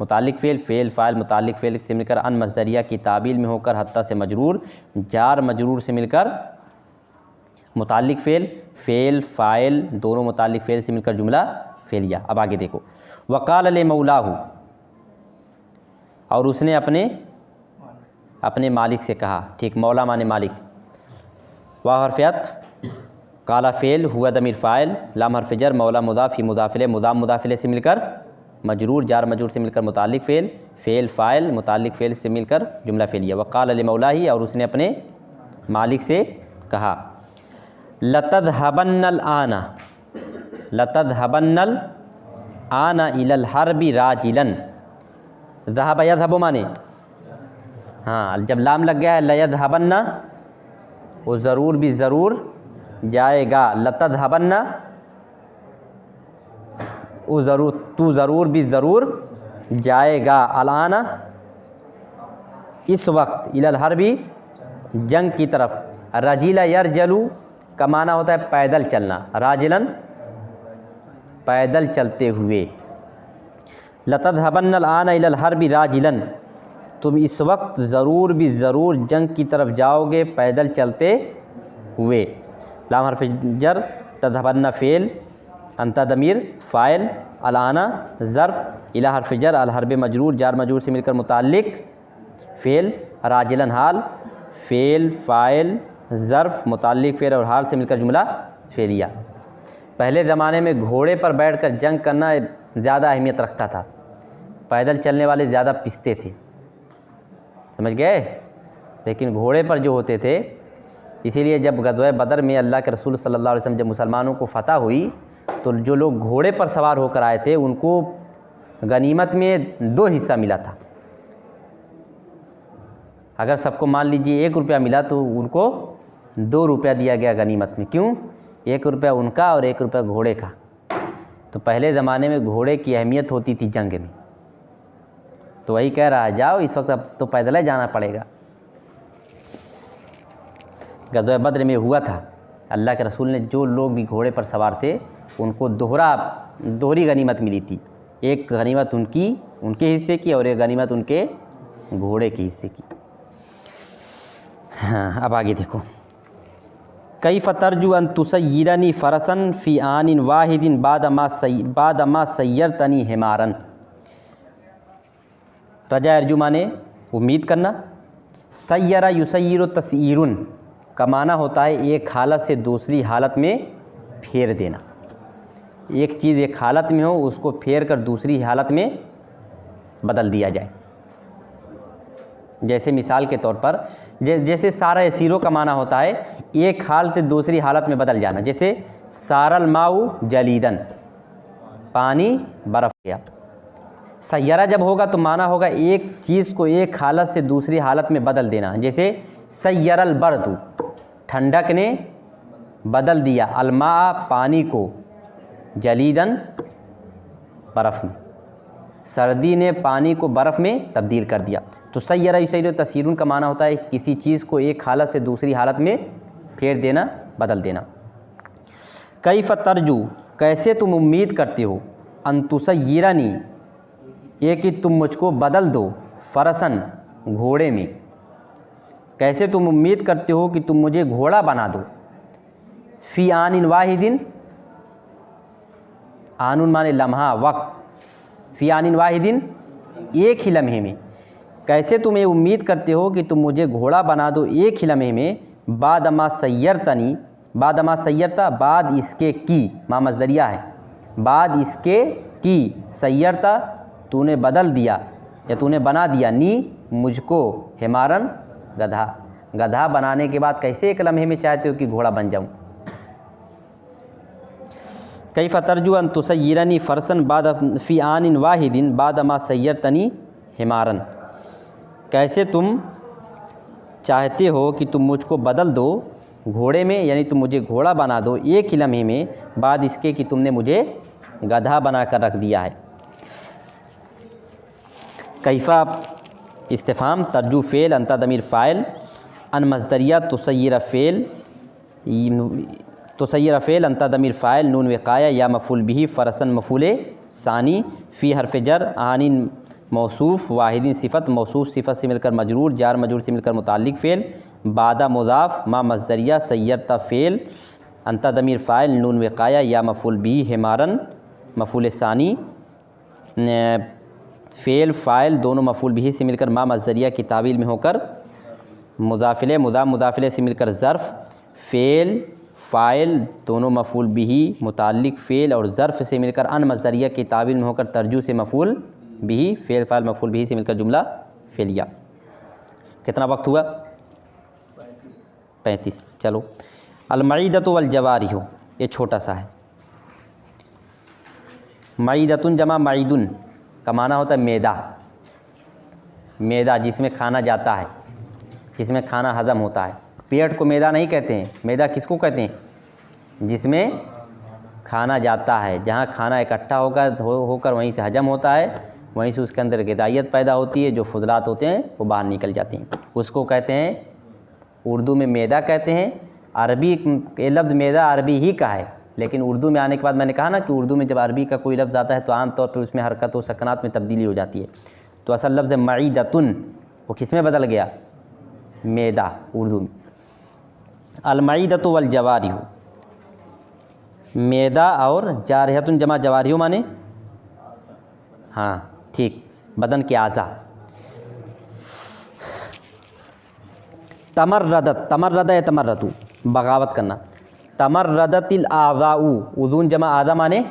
मुताल्लिक़ फ़ेल, फ़ेल फ़ाइल मुताल्लिक़ फ़ेल से मिलकर अन मज़दरिया की ताबील में होकर हत्ता से मजरूर, जार मजरूर से मिलकर मुताल्लिक़ फ़ेल, फ़ेल फ़ाइल दोनों मुताल्लिक़ फ़ेल से मिलकर जुमला फ़ेलिया। अब आगे देखो, वक़ाल ले मौलाहू, और उसने अपने मालिक से कहा। ठीक, मौला माने मालिक। वाह हरफ़ियत, काला फ़ेल, हुआ दमीर फ़ाइल, लाम हर्फ़ जर, मौला मुज़ाफ़, ही मुज़ाफ़ इलैह, मुज़ाफ़ मुज़ाफ़ इलैह से मिलकर मजरूर, जार मजरूर से मिलकर मुताल्लिक़ फ़ेल, फ़ेल फ़ाइल मुताल्लिक़ फ़ेल से मिलकर जुमला फ़ेलिया। वक़ाल ले मौलाही, और उसने अपने मालिक से कहा। लतज़हबन्नल आना, लतज़हबन्नल आना इलल हर्बि राजिलन। ज़हब यज़हबु माने, हाँ, जब लाम लग गया है लयज़हबन्ना, वो ज़रूर भी ज़रूर जाएगा। लतज़हबन्ना, वो ज़रूर, तू ज़रूर भी ज़रूर जाएगा, अलाना इस वक्त, इलल हरबी जंग की तरफ। रजीला यरजलू का माना होता है पैदल चलना, राजिलन पैदल चलते हुए। लतज़हबन्नल आना इलल हरबी राजिलन, तुम इस वक्त ज़रूर भी ज़रूर जंग की तरफ जाओगे पैदल चलते हुए। लाम हर्फ जर, तज़हबन्ना फ़ेल, अंता दमीर फ़ाइल, अलाना ज़र्फ़, इला हर्फ जर, अल हर्ब मजरूर जार मजरूर से मिलकर मुताल्लिक़, फ़ेल, राजिलन हाल, फ़ेल फ़ाइल ज़र्फ़ मुताल्लिक़ फ़ेल और हाल से मिलकर जुमला फ़ेलिया। पहले ज़माने में घोड़े पर बैठकर जंग करना ज़्यादा अहमियत रखता था, पैदल चलने वाले ज़्यादा पिसते थे, समझ गए। लेकिन घोड़े पर जो होते थे, इसीलिए जब गज़वा बदर में अल्लाह के रसूल सल्लल्लाहु अलैहि वसल्लम जब मुसलमानों को फ़तह हुई तो जो लोग घोड़े पर सवार होकर आए थे उनको गनीमत में 2 हिस्सा मिला था। अगर सबको मान लीजिए 1 रुपया मिला तो उनको 2 रुपया दिया गया गनीमत में। क्यों? 1 रुपया उनका और 1 रुपया घोड़े का। तो पहले ज़माने में घोड़े की अहमियत होती थी जंग में। तो वही कह रहा है, जाओ इस वक्त अब तो पैदल ही जाना पड़ेगा। गज़वा बद्र में हुआ था, अल्लाह के रसूल ने जो लोग भी घोड़े पर सवार थे उनको दोहरी गनीमत मिली थी। एक गनीमत उनके हिस्से की और एक गनीमत उनके घोड़े के हिस्से की। हाँ, अब आगे देखो, कैफ़ तरजू अन तुसय्यिरनी फ़रसन फ़ी आनिन वाहिदिन बादमा सय्यरतनी हिमारन। रजा अर्जू माने उम्मीद करना, सय्यरा युसय्यिरु तसयीरुन का माना होता है एक हालत से दूसरी हालत में फेर देना। एक चीज़ एक हालत में हो उसको फेर कर दूसरी हालत में बदल दिया जाए। जैसे मिसाल के तौर पर जैसे सारा यसीरो का माना होता है एक हालत से दूसरी हालत में बदल जाना। जैसे सारल माऊ जलीदन, पानी बर्फ़ गया। सय्यरा जब होगा तो माना होगा एक चीज़ को एक हालत से दूसरी हालत में बदल देना। जैसे सय्यरल बर्दु, ठंडक ने बदल दिया, अलमा पानी को, जलीदन बर्फ़ में, सर्दी ने पानी को बर्फ़ में तब्दील कर दिया। तो सय्यरा युसय्यिरु तसयीरुन का माना होता है किसी चीज़ को एक हालत से दूसरी हालत में फेर देना, बदल देना। कैफ़ तरजू, कैसे तुम उम्मीद करते हो, अन तुसय्यिरनी, ये कि तुम मुझको बदल दो, फ़रसन घोड़े में। कैसे तुम उम्मीद करते हो कि तुम मुझे घोड़ा बना दो। फ़ी आनिन वाहिदिन, आनुन माने लम्हा वक्त, फ़ी आनिन वाहिदिन एक ही लम्हे में। कैसे तुम ये उम्मीद करते हो कि तुम मुझे घोड़ा बना दो एक ही लम्हे में। बादमा सय्यरतनी, बादमा सय्यरता, बाद इसके की, मा मज़दरिया है, बाद इसके की, सय्यरता तूने बदल दिया या तूने बना दिया, नी मुझको, हिमारन गधा। गधा बनाने के बाद कैसे एक लम्हे में चाहते हो कि घोड़ा बन जाऊं। कैफ़ तरजू अन तुसय्यिरनी फ़रसन बाद फ़ी आनिन वाहिदिन बादमा सय्यरतनी हिमारन। कैसे तुम चाहते हो कि तुम मुझको बदल दो घोड़े में, यानी तुम मुझे घोड़ा बना दो एक ही लम्हे में, बाद इसके कि तुमने मुझे गधा बना कर रख दिया है। कैफ़ा इस्तिफ़ाम, तरजू फ़ेल, अंता दमीर फ़ाइल, अन मज़दरिया तुसय्यिर फ़ेल, तुसय्यिर फ़ेल, अंता दमीर फ़ाइल, नून विक़ाया, या मफ़ूल बिही, फ़रसन मफ़ूल सानी, फ़ी हर्फ़ जर, आनिन मौसूफ़, वाहिदिन सिफ़त, मौसूफ़ सिफ़त से मिलकर मजरूर, जार मजरूर से मिलकर मुताल्लिक़ फ़ेल, बादा मुज़ाफ़, मा मज़दरिया, सय्यरता फ़ेल, अंता दमीर फ़ाइल, नून विक़ाया, या मफ़ूल बिही, हिमारन मफ़ूल सानी, फ़ेल फ़ाइल दोनों मफ़ूल बिही से मिलकर मा मज़दरिया की तावील में होकर मुज़ाफ़िले, मुज़ाफ़िले से मिलकर ज़र्फ़, फ़ेल फ़ाइल दोनों मफ़ूल बिही, मुताल्लिक़ फ़ेल और ज़र्फ़ से मिलकर अन मज़दरिया की तावील में होकर तरजू से मफ़ूल बिही, फ़ेल फ़ाइल मफ़ूल बिही से मिलकर जुमला फ़ेलिया। कितना वक्त हुआ? 35। चलो, अलमईदतु वल जवारिहु, ये छोटा सा है। मईदतुन जमा मईदुन का माना होता है मैदा। मैदा जिसमें खाना जाता है, जिसमें खाना हज़म होता है। पेट को मैदा नहीं कहते हैं। मैदा किसको कहते हैं? जिसमें खाना जाता है, जहाँ खाना इकट्ठा होकर वहीं से हजम होता है, वहीं से उसके अंदर ग़िज़ाइयत पैदा होती है, जो फुजलात होते हैं वो बाहर निकल जाते हैं। उसको कहते हैं, उर्दू में मैदा कहते हैं। अरबी ये लफ्ज़ मैदा अरबी ही का है, लेकिन उर्दू में आने के बाद मैंने कहा ना कि उर्दू में जब अरबी का कोई लफ्ज़ आता है तो आम तौर पर उसमें हरकत व सकनात में तब्दीली हो जाती है। तो असल लफ्ज़ मईदतुन वो किस में बदल गया? मैदा उर्दू में। अलमईदतु वल जवारिहु, मैदा और जारिहतुन जमा जवारिहु माने, हाँ ठीक, बदन के आज़ा। तमर्रदत, तमर्रद या तमर्रतु बगावत करना। तमर्रदतिल आज़ाउ, उज़ून जमा आज़ा माने,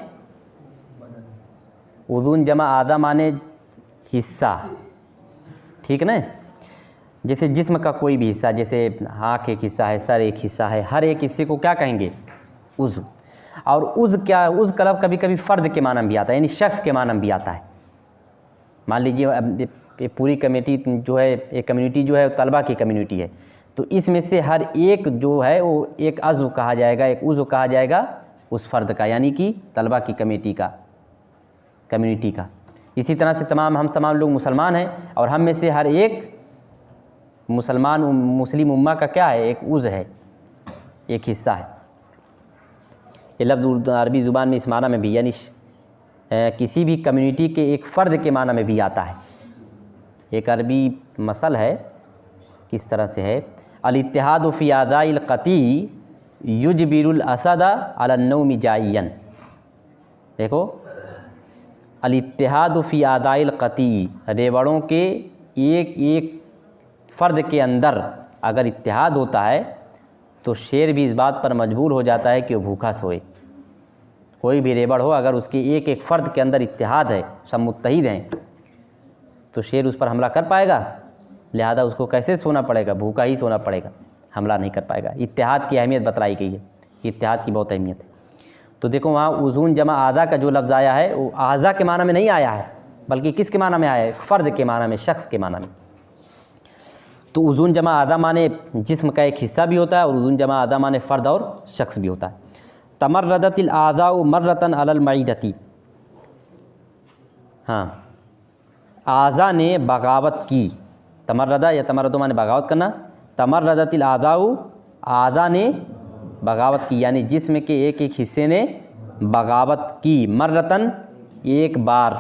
उज़ून जमा आज़ा माने हिस्सा, ठीक ना। जैसे जिस्म का कोई भी हिस्सा, जैसे आँख एक हिस्सा है, सर एक हिस्सा है, हर एक हिस्से को क्या कहेंगे? उज़्व। और उज़्व क्या, उज़्व का लफ्ज़ कभी कभी फ़र्द के माना में भी आता है, यानी शख्स के माना में भी आता है। मान लीजिए ये पूरी कमेटी जो है, एक कम्युनिटी जो है तलबा की कम्युनिटी है, तो इसमें से हर एक जो है वो एक अज़्व कहा जाएगा, एक उज़्व कहा जाएगा उस फ़र्द का, यानी कि तलबा की कमेटी का, कम्युनिटी का। इसी तरह से हम तमाम लोग मुसलमान हैं और हम में से हर एक मुसलमान मुस्लिम उम्मा का क्या है? एक उज़्व है, एक हिस्सा है। ये लफ्ज़ अरबी ज़ुबान में इस माना में भी, यानी किसी भी कम्युनिटी के एक फ़र्द के माना में भी आता है। एक अरबी मसल है, किस तरह से है? अल-इत्तिहादु फ़ी आज़ाइल क़ती युजबिरुल असदा अलन नौमि जाइयन। देखो, अल-इत्तिहादु फ़ी आज़ाइल क़ती, रेवड़ों के एक एक फ़र्द के अंदर अगर इत्तिहाद होता है तो शेर भी इस बात पर मजबूर हो जाता है कि वो भूखा सोए। कोई भी रेवड़ हो, अगर उसके एक एक फ़र्द के अंदर इत्तिहाद है, सब मुत्तहिद हैं, तो शेर उस पर हमला कर पाएगा? लिहाजा उसको कैसे सोना पड़ेगा? भूखा ही सोना पड़ेगा, हमला नहीं कर पाएगा। इत्तिहाद की अहमियत बतलाई गई है, इत्तिहाद की बहुत अहमियत है। तो देखो वहाँ उज़ून जमा आज़ा का जो लफ्ज़ आया है वो आज़ा के माना में नहीं आया है, बल्कि किस के माना में आया है? फ़र्द के माना में, शख्स के माना में। तो उज़ून जमा आज़ा माने जिस्म का एक हिस्सा भी होता है और उज़ून जमा आज़ा माने फ़र्द और शख्स भी होता है। तमर्रदतिल आज़ाउ मर्रतन अलल मईदती, हाँ, आज़ा ने बगावत की। तमर्रदा या तमर्रदो माने बगावत करना। तमर्रदतिल आज़ाउ, आज़ा ने बगावत की, यानी जिस्म के एक एक हिस्से ने बगावत की। मर्रतन एक बार,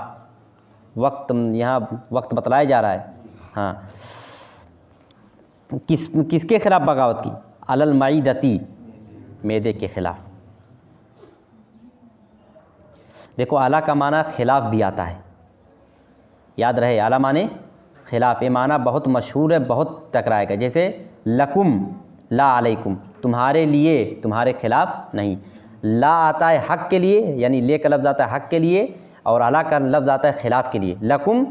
वक्त यहाँ वक्त बतलाया जा रहा है। हाँ, किसके खिलाफ बगावत की? अलल मईदती, मैदे के खिलाफ। देखो आला का माना खिलाफ भी आता है, याद रहे, आला माने खिलाफ। ये माना बहुत मशहूर है, बहुत टकराएगा। जैसे लकुम ला अलैकुम, तुम्हारे लिए, तुम्हारे खिलाफ नहीं। ला आता है हक़ के लिए, यानी ले का लफ्ज़ आता है हक़ के लिए, और अला का लफ्ज़ आता है खिलाफ के लिए। लकुम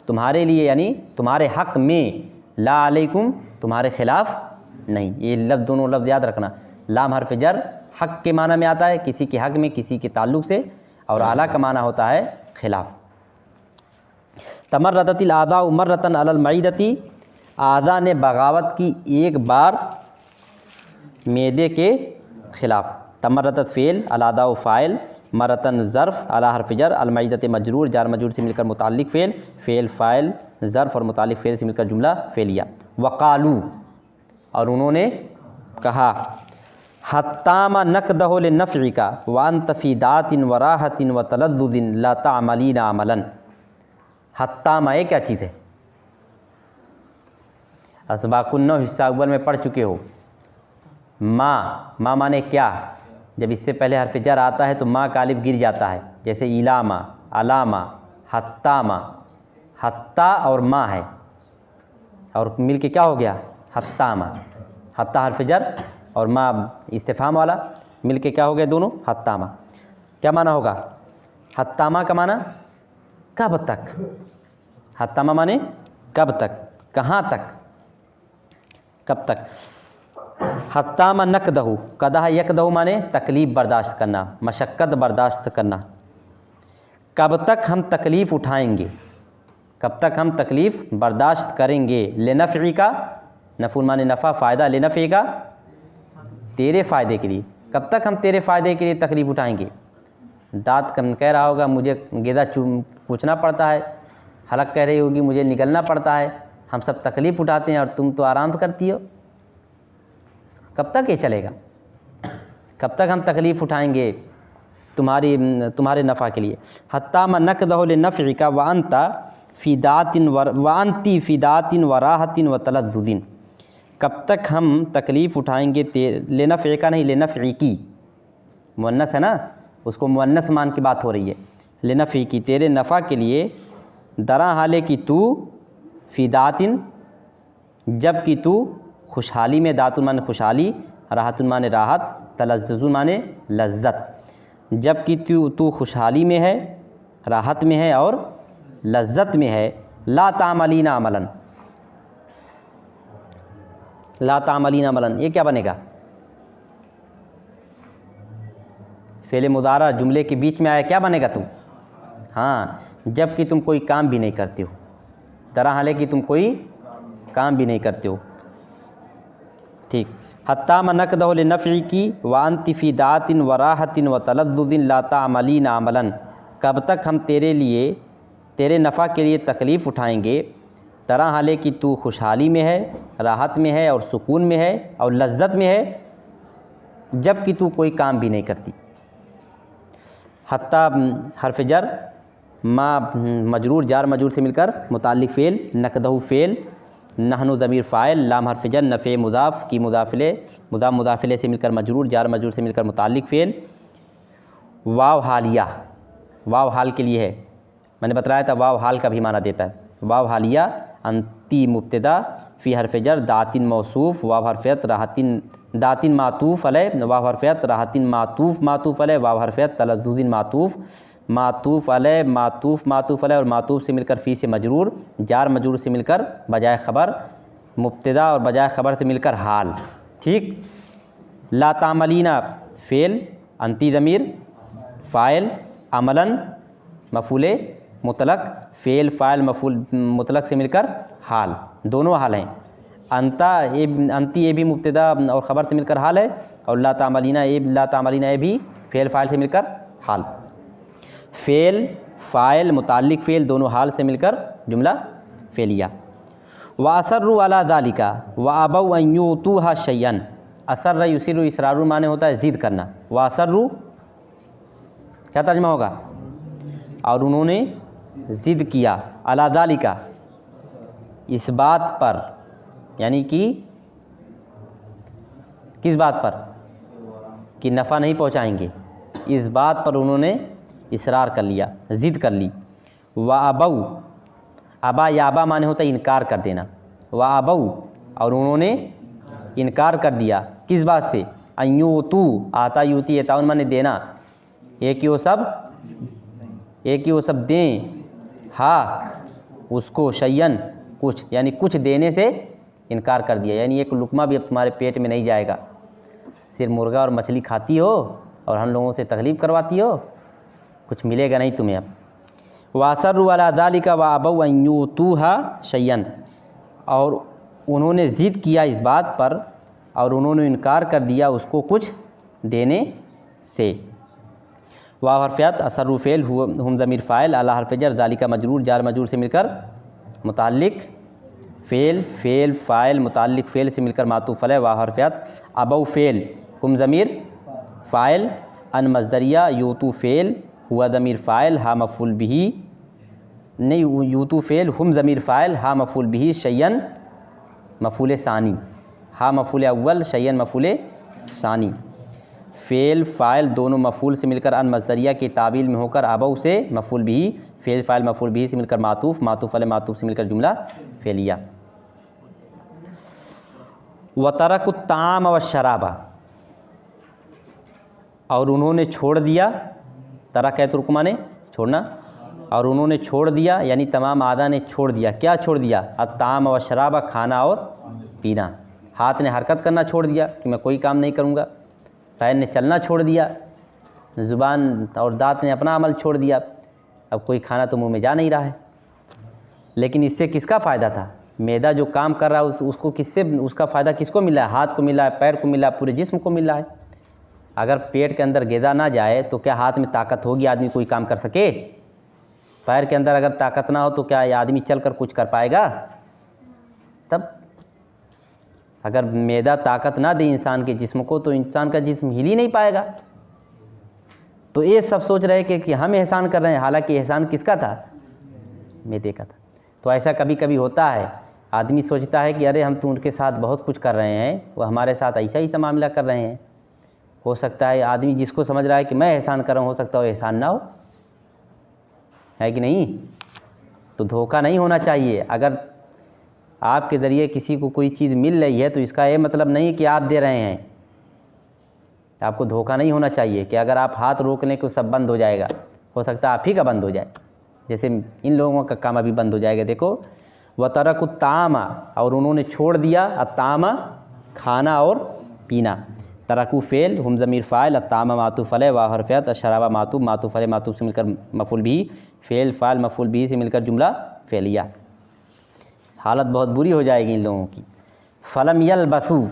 तुम्हारे लिए, यानी तुम्हारे हक़ में, ला अलैकुम तुम्हारे खिलाफ नहीं। ये लफ्ज़, दोनों लफ्ज़ याद रखना। लाम हर्फ जर हक़ के माना में आता है, किसी के हक़ में, किसी के ताल्लुक़ से, और आला का माना होता है खिलाफ। तमर्रदतिल आज़ा मर्रतन अलल मईदती, आज़ा ने बगावत की एक बार मैदे के खिलाफ। तमर्रदत फ़ेल, अल आज़ा फ़ाइल, मर्रतन ज़र्फ़, अला हर्फ जर, अल मईदत मजरूर, जार मजरूर से मिलकर मुताल्लिक़ फ़ेल, फ़ेल फ़ाइल ज़र्फ़ और मुताल्लिक़ फ़ेल से मिलकर जुमला फ़ेलिया। वक़ालू, और उन्होंने कहा, हत्तामा नक़दहु लिनफ़इका व अंत फ़ी दातिन व राहतिन व तलज़्ज़ुज़िन ला तामलीना अमलन। हत्तामा ये क्या चीज़ है? असबाकुन्नौ हिस्सा अव्वल में पढ़ चुके हो। माँ, माँ माने क्या? जब इससे पहले हर्फ जर आता है तो माँ का अलिफ गिर जाता है, जैसे इलामा, अलामा, हत्तामा। हत्ता और माँ है, और मिल के क्या हो गया? हत्तामा। हत्ता हर्फ जर और माँ इस्तिफ़ाम वाला, मिल के क्या हो गया? दोनों हत्तामा। क्या माना होगा? हत्तामा का माना कब तक। हत्तामा माने कब तक, कहाँ तक, कब तक। हत्तामा नक़दहु, कदह यक़दहु माने तकलीफ़ बर्दाश्त करना, मशक्क़त बर्दाश्त करना। कब तक हम तकलीफ़ उठाएंगे, कब तक हम तकलीफ़ बर्दाश्त करेंगे। लिनफ़इका, नफ़ुल माने नफ़ा, फ़ायदा, लिनफ़इका तेरे फ़ायदे के लिए। कब तक हम तेरे फ़ायदे के लिए तकलीफ़ उठाएंगे। दाँत कम कह रहा होगा मुझे गेदा पूछना पड़ता है। हलक कह रही होगी मुझे निकलना पड़ता है, हम सब तकलीफ़ उठाते हैं और तुम तो आराम करती हो। कब तक ये चलेगा? कब तक हम तकलीफ़ उठाएंगे तुम्हारे नफ़ा के लिए? हत्ता म नक़दहु लिनफ़इका व अंता फ़ी दातिन व राहतिन व तलज़्ज़ुज़िन। कब तक हम तकलीफ़ उठाएंगे लिनफ़इका नहीं लिनफ़इकी, मुअन्नस है ना, उसको मुअन्नस मान की बात हो रही है। लिनफ़इकी तेरे नफ़ा के लिए, दरा हाले कि तू फ़ी दातिन जब कि तू खुशहाली में, दातुन माने खुशहाली, राहतुन माने राहत, तलज़्ज़ुज़ुन माने लज्जत। जब कि तू खुशहाली में है, राहत में है और लज्जत में है। ला तामलीना अमलन, ला तामलीना अमलन ये क्या बनेगा? फ़ेल मुदारा जुमले के बीच में आया, क्या बनेगा तू? हाँ, जब कि तुम कोई काम भी नहीं करते हो, तरह हाले कि तुम कोई काम भी नहीं करते हो। ठीक। हत्ता म नक़दहु लिनफ़इकी व अंति फ़ी दातिन व राहतिन व तलज़्ज़ुज़िन ला तामलीना अमलन। कब तक हम तेरे लिए, तेरे नफ़ा के लिए तकलीफ़ उठाएंगे, तरह हाले कि तू खुशहाली में है, राहत में है और सुकून में है और लज्जत में है, जब कि तू कोई काम भी नहीं करती। हत्ता हर्फ़ जर, मा मजरूर, जार मजरूर से मिलकर मुताल्लिक़ फ़ेल, नक़दहु फ़ेल, नहनु ज़मीर फ़ाइल, लाम हर्फ़ जर, नफ़े मुज़ाफ़ की मुज़ाफ़िले, मुज़ाफ़ मुज़ाफ़िले से मिलकर मजरूर, जार मजरूर से मिलकर मुताल्लिक़ फ़ेल। वाव हालिया, वाव हाल के लिए है, मैंने बताया था वाव हाल का भी माना देता है। वाव हालिया अंती मुब्तदा, फ़ी हर्फ़ जर, दातिन मौसूफ़, वाव हर्फ़ियत, राहतिन, दातिन मातूफ़ अलैह, वाव हर्फ़ियत, राहतिन मातूफ़ अलैह, वाव हर्फ़ियत, तलज़्ज़ुज़िन मातूफ़ अलैह, मातूफ़ अलैह और मातूफ़ से मिलकर फ़ी से मजरूर, जार मजरूर से मिलकर बजाय ख़बर मुब्तदा और बजाय ख़बर से मिलकर हाल। ठीक। ला तामलीना फ़ेल, अंती ज़मीर फ़ाइल, अमलन मफ़ूले मुतलक, फ़ेल फ़ाइल मफ़ूल मुतलक से मिलकर हाल, दोनों हाल हैं। अंती ये भी मुब्तदा और ख़बर से मिलकर हाल है, और ला तामलीना ये भी फ़ेल फ़ाइल से मिलकर हाल। फ़ेल फ़ाइल मुताल्लिक़ फ़ेल दोनों हाल से मिलकर जुमला फ़ेलिया। व असर्रु अला ज़ालिका व अबौ अन युतूहा शय्अन। असर्र युसिर्रु इसरारु माने होता है ज़िद करना। व असर्रु क्या तर्जुमा होगा? और उन्होंने ज़िद किया, अला ज़ालिका इस बात पर, यानी कि किस बात पर? कि नफ़ा नहीं पहुँचाएंगे, इस बात पर उन्होंने इसरार कर लिया, ज़िद कर ली। व अबौ, अबा याबा माने होता है इनकार कर देना। व अबौ और उन्होंने इनकार कर दिया, किस बात से? अयूतू, आता यूती एताउन माने देना, एक ही वो सब दें, हाँ उसको, शय्यन कुछ, यानी कुछ देने से इनकार कर दिया, यानी एक लुकमा भी अब तुम्हारे पेट में नहीं जाएगा। सिर्फ मुर्गा और मछली खाती हो और हम लोगों से तकलीफ़ करवाती हो, कुछ मिलेगा नहीं तुम्हें अब। वासर्रु अला ज़ालिका व अबौ अन युतूहा शय्अन, और उन्होंने ज़िद किया इस बात पर और उन्होंने इनकार कर दिया उसको कुछ देने से। वाव हर्फ़ियत, असर्रु फ़ेल, हुम ज़मीर फ़ाइल, अला हर्फ़ जर, ज़ालिका मजरूर, जार मजरूर से मिलकर मुताल्लिक़ फ़ेल फ़ाइल मुताल्लिक़ फ़ेल से मिलकर मातूफ़ अलैह, वाव हर्फ़ियत, अबौ फ़ेल, हुम ज़मीर फ़ाइल, अन मज़दरिया, यूतू फ़ेल, हुआ ज़मीर फ़ाइल, हा मफ़ूल बिही, नहीं यूतू फ़ेल, हुम ज़मीर फ़ाइल, हा मफ़ूल बिही, शय्यन मफ़ूल सानी, हा मफ़ूल अव्वल, शय्यन मफ़ूल सानी। फ़ेल फ़ाइल दोनों मफ़ूल से मिलकर अन मज़दरिया की तावील में होकर अबौ से मफ़ूल बिही, फ़ेल फ़ाइल मफ़ूल बिही से मिलकर मातूफ़ अलैह मातूफ़ से मिलकर जुमला फ़ेलिया। व तरकु ताम व शराबा, और उन्होंने छोड़ दिया, तरक है तुर्क माने छोड़ना, और उन्होंने छोड़ दिया यानी तमाम आदा ने छोड़ दिया, क्या छोड़ दिया? अत्ताम व शराबा, खाना और पीना। हाथ ने हरकत करना छोड़ दिया कि मैं कोई काम नहीं करूँगा, पैर ने चलना छोड़ दिया, ज़ुबान और दाँत ने अपना अमल छोड़ दिया, अब कोई खाना तो मुंह में जा नहीं रहा है। लेकिन इससे किसका फ़ायदा था? मैदा जो काम कर रहा है उसको किससे, उसका फ़ायदा किसको मिला है? हाथ को मिला है, पैर को मिला है, पूरे जिस्म को मिला है। अगर पेट के अंदर ग़िज़ा ना जाए तो क्या हाथ में ताकत होगी आदमी कोई काम कर सके? पैर के अंदर अगर ताकत ना हो तो क्या ये आदमी चल कर कुछ कर पाएगा? तब अगर मैदा ताकत ना दे इंसान के जिस्म को तो इंसान का जिस्म हिल ही नहीं पाएगा। तो ये सब सोच रहे कि हम एहसान कर रहे हैं, हालांकि एहसान किसका था? मैदे का था। तो ऐसा कभी कभी होता है, आदमी सोचता है कि अरे हम तो उनके साथ बहुत कुछ कर रहे हैं, वो हमारे साथ ऐसा ही मामला कर रहे हैं। हो सकता है आदमी जिसको समझ रहा है कि मैं एहसान कर रहा हूँ, हो सकता है एहसान ना हो, है कि नहीं? तो धोखा नहीं होना चाहिए। अगर आपके ज़रिए किसी को कोई चीज़ मिल रही है तो इसका ये मतलब नहीं कि आप दे रहे हैं। आपको धोखा नहीं होना चाहिए कि अगर आप हाथ रोक लें तो सब बंद हो जाएगा। हो सकता है आप ही का बंद हो जाए, जैसे इन लोगों का काम अभी बंद हो जाएगा। देखो, वतरकु तामा, और उन्होंने छोड़ दिया अतामा, खाना और पीना। तरकु फ़ेल, हम ज़मीर फ़ाइल, अतामा मातूफ़ अलैह, वा हरफ़ियत, अशराबा मातूफ़, मातूफ़ अलैह मातूफ़ से मिलकर मफ़ूल भी, फ़ेल फ़ाइल मफ़ूल भी से मिलकर जुमला फ़ेलिया। हालत बहुत बुरी हो जाएगी इन लोगों की। फ़लम यलबसू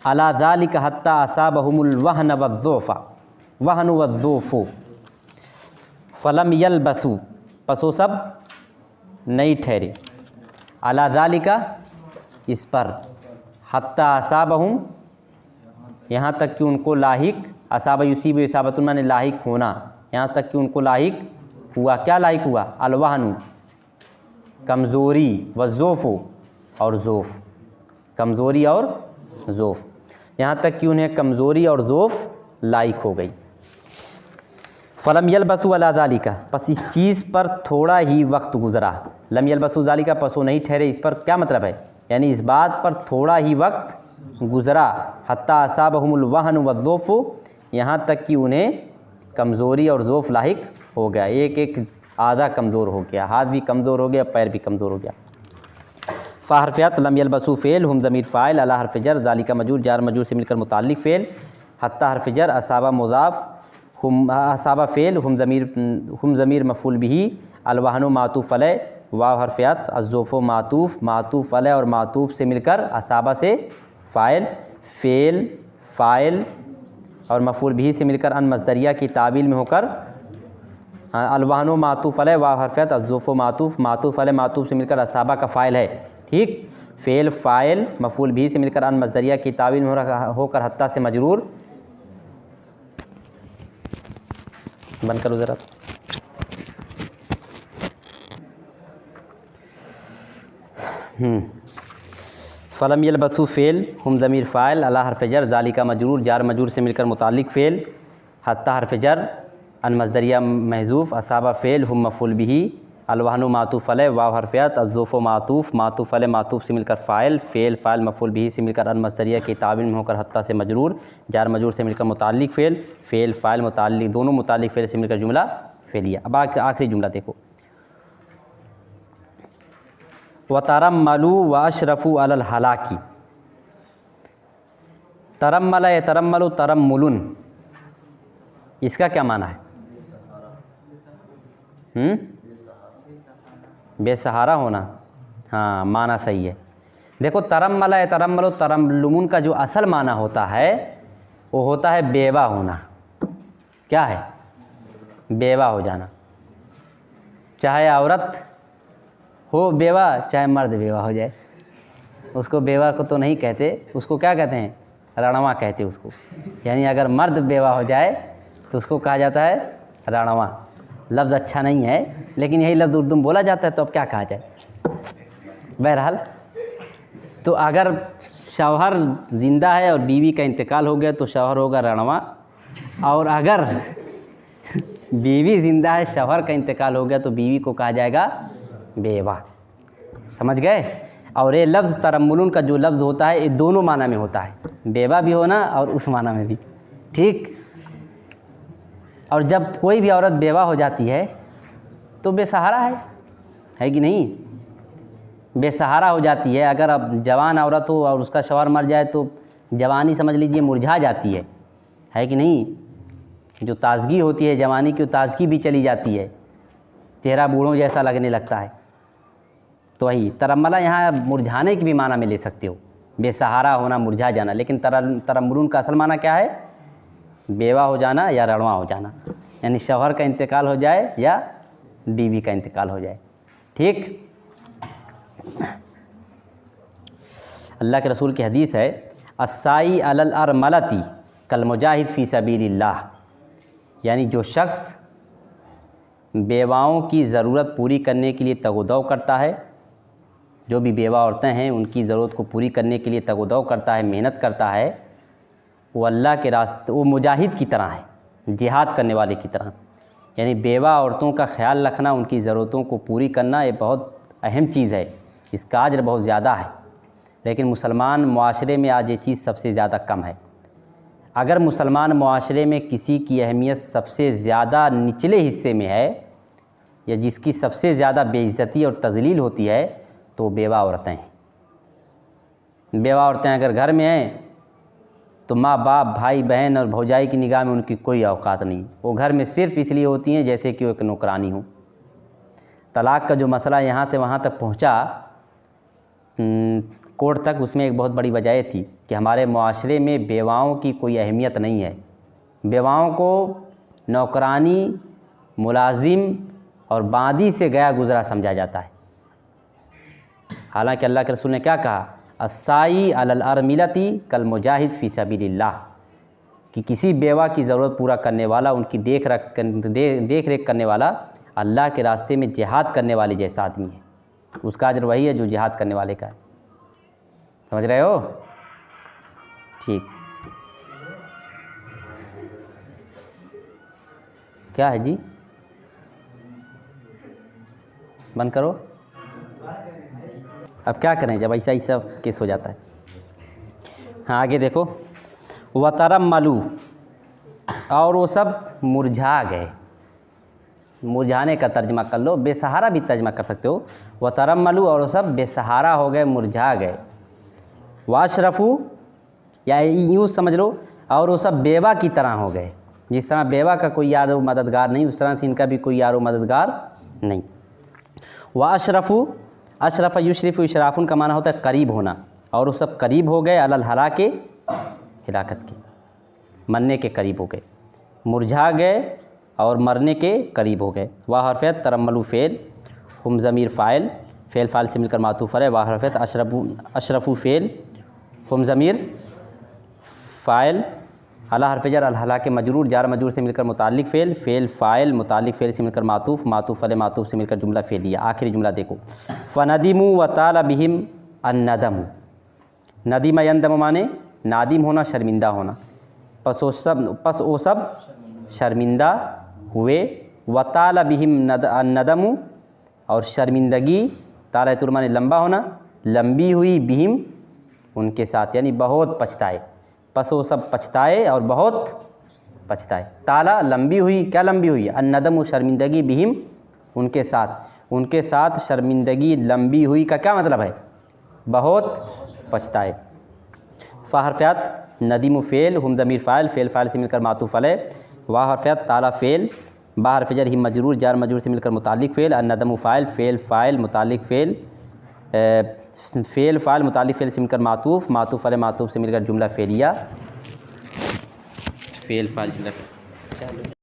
अला ज़ालिका हत्ता असाबहुमुल वहन वज़्ज़ोफ़ा, वहन वज़्ज़ोफ़ो। फ़लम यलबसू, पसो सब नहीं ठहरे, अला ज़ालिका, इस पर, हत्ता असाबहुम, यहाँ तक कि उनको लाहिक, असाब युसीब इसाबतुन माने लाहिक होना, यहाँ तक कि उनको लाहिक हुआ। क्या लाहिक हुआ? अलवहनु, कमज़ोरी, वज़्ज़ोफ़ो, और ज़ोफ़, कमज़ोरी और ज़ोफ़, यहाँ तक कि उन्हें कमज़ोरी और ज़ोफ़ लाइक हो गई। फ़लम यलबसू अला ज़ालिका, बस इस चीज़ पर थोड़ा ही वक्त गुज़रा। लम यलबसू ज़ालिका, पसो नहीं ठहरे, इस पर क्या मतलब है? यानी इस बात पर थोड़ा ही वक्त गुज़रा। हत्ता असाबहुमुल वहन वज़्ज़ोफ़, यहाँ तक कि उन्हें कमज़ोरी और ज़ोफ़ लाहिक हो गया। एक एक आधा कमज़ोर हो गया, हाथ भी कमज़ोर हो गया, पैर भी कमज़ोर हो गया। फ़ाहरफ़ियत, लम यलबसू फ़ेल, हम ज़मीर फ़ाइल, अला हरफ़ जर, ज़ालिका मजूर, जार मजूर से मिलकर मुताल्लिक़ फ़ेल, हत्ता हरफ़ जर, असाबा मुज़ाफ़, हम असाबा फ़ेल, हम ज़मीर मफ़ूल बिही, अलवहनु मातूफ़ अलैह, वाव हरफ़ियत, अज़्ज़ोफ़ो मातूफ़, मातूफ़ अलैह और मातूफ़ से मिलकर असाबा से फ़ाइल, फ़ेल फ़ाइल और मफ़ूल बिही से मिलकर अन मज़दरिया की तावील में होकर अलवहनु मातूफ़ अलैह, वाव हरफ़ियत, अज़्ज़ोफ़ो मातूफ़, मातूफ़ अलैह मातूफ़ से मिलकर असाबा का फ़ाइल है। ठीक, फ़ेल फ़ाइल मफ़ूल भी से मिलकर अन मज़दरिया की तावील में होकर हत्ता से मजरूर। बंद करो ज़रा। फ़लम यलबसू फ़ेल, हम ज़मीर फ़ाइल, अला हरफ़ जर, ज़ालिका मजरूर, जार मजरूर से मिलकर मुताल्लिक़ फ़ेल, हत्ता हरफ़ जर, अन मज़दरिया महज़ूफ़, असाबा फ़ेल, हम मफ़ूल बिही, अलवहनु मातूफ़ अलैह, वाव हरफ़ियत, अज़्ज़ोफ़ो मातूफ़, मातूफ़ अलैह मातूफ़ से मिलकर फ़ाइल, फ़ेल फ़ाइल मफ़ूल बिही से मिलकर अन मज़दरिया की तावील में होकर हत्ता से मजरूर, जार मजरूर से मिलकर मुताल्लिक़ फ़ेल, फ़ेल फ़ाइल मुताल्लिक़, दोनों मुताल्लिक़ फ़ेल से मिलकर जुमला फ़ेलिया। अब आखिरी जुमला देखो, वतरम्मलू व अशरफ़ू अलल हलाकी। तरम्मला या तरम्मलू, तरम्मुलुन, इसका क्या माना है? बेसहारा होना। हाँ, माना सही है। देखो, तरम्मला या तरम्मलू, तरम्लुमुन का जो असल माना होता है वो होता है बेवा होना। क्या है? बेवा हो जाना। चाहे औरत हो बेवा, चाहे मर्द बेवा हो जाए, उसको बेवा को तो नहीं कहते, उसको क्या कहते हैं? रणवा कहते हैं उसको। यानी अगर मर्द बेवा हो जाए तो उसको कहा जाता है रणवा। लफ्ज़ अच्छा नहीं है, लेकिन यही लफ्ज़ उर्दू में बोला जाता है, तो अब क्या कहा जाए। बहरहाल, तो अगर शौहर ज़िंदा है और बीवी का इंतकाल हो गया तो शौहर होगा रणवा, और अगर बीवी ज़िंदा है, शौहर का इंतकाल हो गया तो बीवी को कहा जाएगा बेवा। समझ गए? और ये लफ्ज़ तरम्मुलुन का जो लफ्ज़ होता है ये दोनों माना में होता है, बेवा भी होना और उस माना में भी। ठीक। और जब कोई भी औरत बेवा हो जाती है तो बेसहारा है कि नहीं? बेसहारा हो जाती है। अगर अब जवान औरत हो और उसका शौहर मर जाए तो जवानी समझ लीजिए मुरझा जाती है कि नहीं? जो ताज़गी होती है जवानी की, ताज़गी भी चली जाती है, चेहरा बूढ़ों जैसा लगने लगता है। तो वही तरम्मला यहाँ मुरझाने की भी माना में ले सकते हो, बेसहारा होना, मुरझा जाना। लेकिन तरम्मुलुन का असल माना क्या है? बेवा हो जाना या रणवा हो जाना, यानी शौहर का इंतकाल हो जाए या बीवी का इंतकाल हो जाए। ठीक, अल्लाह के रसूल की हदीस है, अस्साई अलल अरमलती कल मुजाहिद फ़ी सबीलिल्लाह, यानी जो शख्स बेवाओं की ज़रूरत पूरी करने के लिए तगोदौ करता है, जो भी बेवा औरतें हैं उनकी ज़रूरत को पूरी करने के लिए तगोदौ करता है, मेहनत करता है, वो अल्लाह के रास्ते, वो मुजाहिद की तरह है, जिहाद करने वाले की तरह। यानी बेवा औरतों का ख्याल रखना, उनकी ज़रूरतों को पूरी करना, ये बहुत अहम चीज़ है, इसका अज्र बहुत ज़्यादा है। लेकिन मुसलमान मुआशरे में आज ये चीज़ सबसे ज़्यादा कम है। अगर मुसलमान मुआशरे में किसी की अहमियत सबसे ज़्यादा निचले हिस्से में है, या जिसकी सबसे ज़्यादा बेइज्जती और तज़लील होती है, तो बेवा औरतें हैं। बेवा औरतें अगर घर में हैं तो माँ बाप, भाई बहन और भौजाई की निगाह में उनकी कोई औकात नहीं। वो घर में सिर्फ़ इसलिए होती हैं जैसे कि वो एक नौकरानी हो। तलाक़ का जो मसला यहाँ से वहाँ तक पहुँचा कोर्ट तक, उसमें एक बहुत बड़ी वजह थी कि हमारे मुआशरे में बेवाओं की कोई अहमियत नहीं है। बेवाओं को नौकरानी, मुलाजिम और बांदी से गया गुज़रा समझा जाता है। हालांकि अल्लाह के रसूल ने क्या कहा, अस्साई अलल अरमिलती कल मुजाहिद फ़ी सबीलिल्लाह, कि किसी बेवा की ज़रूरत पूरा करने वाला, उनकी देख रेख करने वाला अल्लाह के रास्ते में जिहाद करने वाले जैसा आदमी है। उसका अजर वही है जो जिहाद करने वाले का है। समझ रहे हो? ठीक, क्या है जी, बंद करो। अब क्या करें जब ऐसा ही सब केस हो जाता है। हाँ, आगे देखो, वतरम्मलू, और वो सब मुरझा गए। मुरझाने का तर्जमा कर लो, बेसहारा भी तर्जमा कर सकते हो। वतरम्मलू, और वो सब बेसहारा हो गए, मुरझा गए। वाशरफू, या यूँ समझ लो, और वो सब बेवा की तरह हो गए। जिस तरह बेवा का कोई यार व मददगार नहीं, उस तरह से इनका भी कोई यार व मददगार नहीं। वाशरफू, अशरफ युशरफ़, इशराफ़ुन का माना होता है करीब होना, और वो सब करीब हो गए अलल हलाके, हिलाकत के, मरने के करीब हो गए। मुरझा गए और मरने के करीब हो गए। वाह हरफ़त तरम्मलू फ़ेल, हम ज़मीर फ़ाइल, फ़ेल फ़ाइल से मिलकर मातूफ़ है। वाह हरफ़त अशरफू फ़ेल, हम ज़मीर फ़ाइल, अला हरफ़ जर, अल हलाके मजरूर, जार मजरूर से मिलकर मुताल्लिक़ फ़ेल, फ़ेल फ़ाइल, मुताल्लिक़ फ़ेल से मिलकर मातूफ़, मातूफ़ अले मातूफ़ से मिलकर जुमला फ़ेलिया। आखिरी जुमला देखो, फ़नदिमू व ताला बिहिम अन्नदम। नदीम यंदम माने नादिम होना, शर्मिंदा होना। पस वो सब शर्मिंदा हुए। व ताला बिहिम अन्नदम, और शर्मिंदगी, ताला तुर माने लंबा होना, लंबी हुई, बिहिम उनके साथ, यानी बहुत पछताए। पस वो सब पछताए और बहुत पछताए। ताला लंबी हुई, क्या लंबी हुई? अन्नदम, शर्मिंदगी, बिहिम उनके साथ, उनके साथ शर्मिंदगी लंबी हुई का क्या मतलब है? बहुत पछताए। फ़ाहरफ़ात नदीम फ़ेल, हम ज़मीर फ़ाइल, फ़ेल फ़ाइल से मिलकर मातूफ़ अलैह। वाह हरफ़ात ताला फ़ेल, बाहर फ़जर ही मजरूर, जार मजरूर से मिलकर मुताल्लिक़ फ़ेल। अन्नदम फ़ाइल, फ़ेल फ़ाइल, मुताल्लिक़ फ़ेल, फ़ेल फ़ाइल, मुताल्लिक़ फ़ेल से मिलकर मातूफ़, मातूफ़ अलैह मातूफ़ से मिलकर जुमला फ़ेलिया। फ़ेल फ़ाइल जुमला।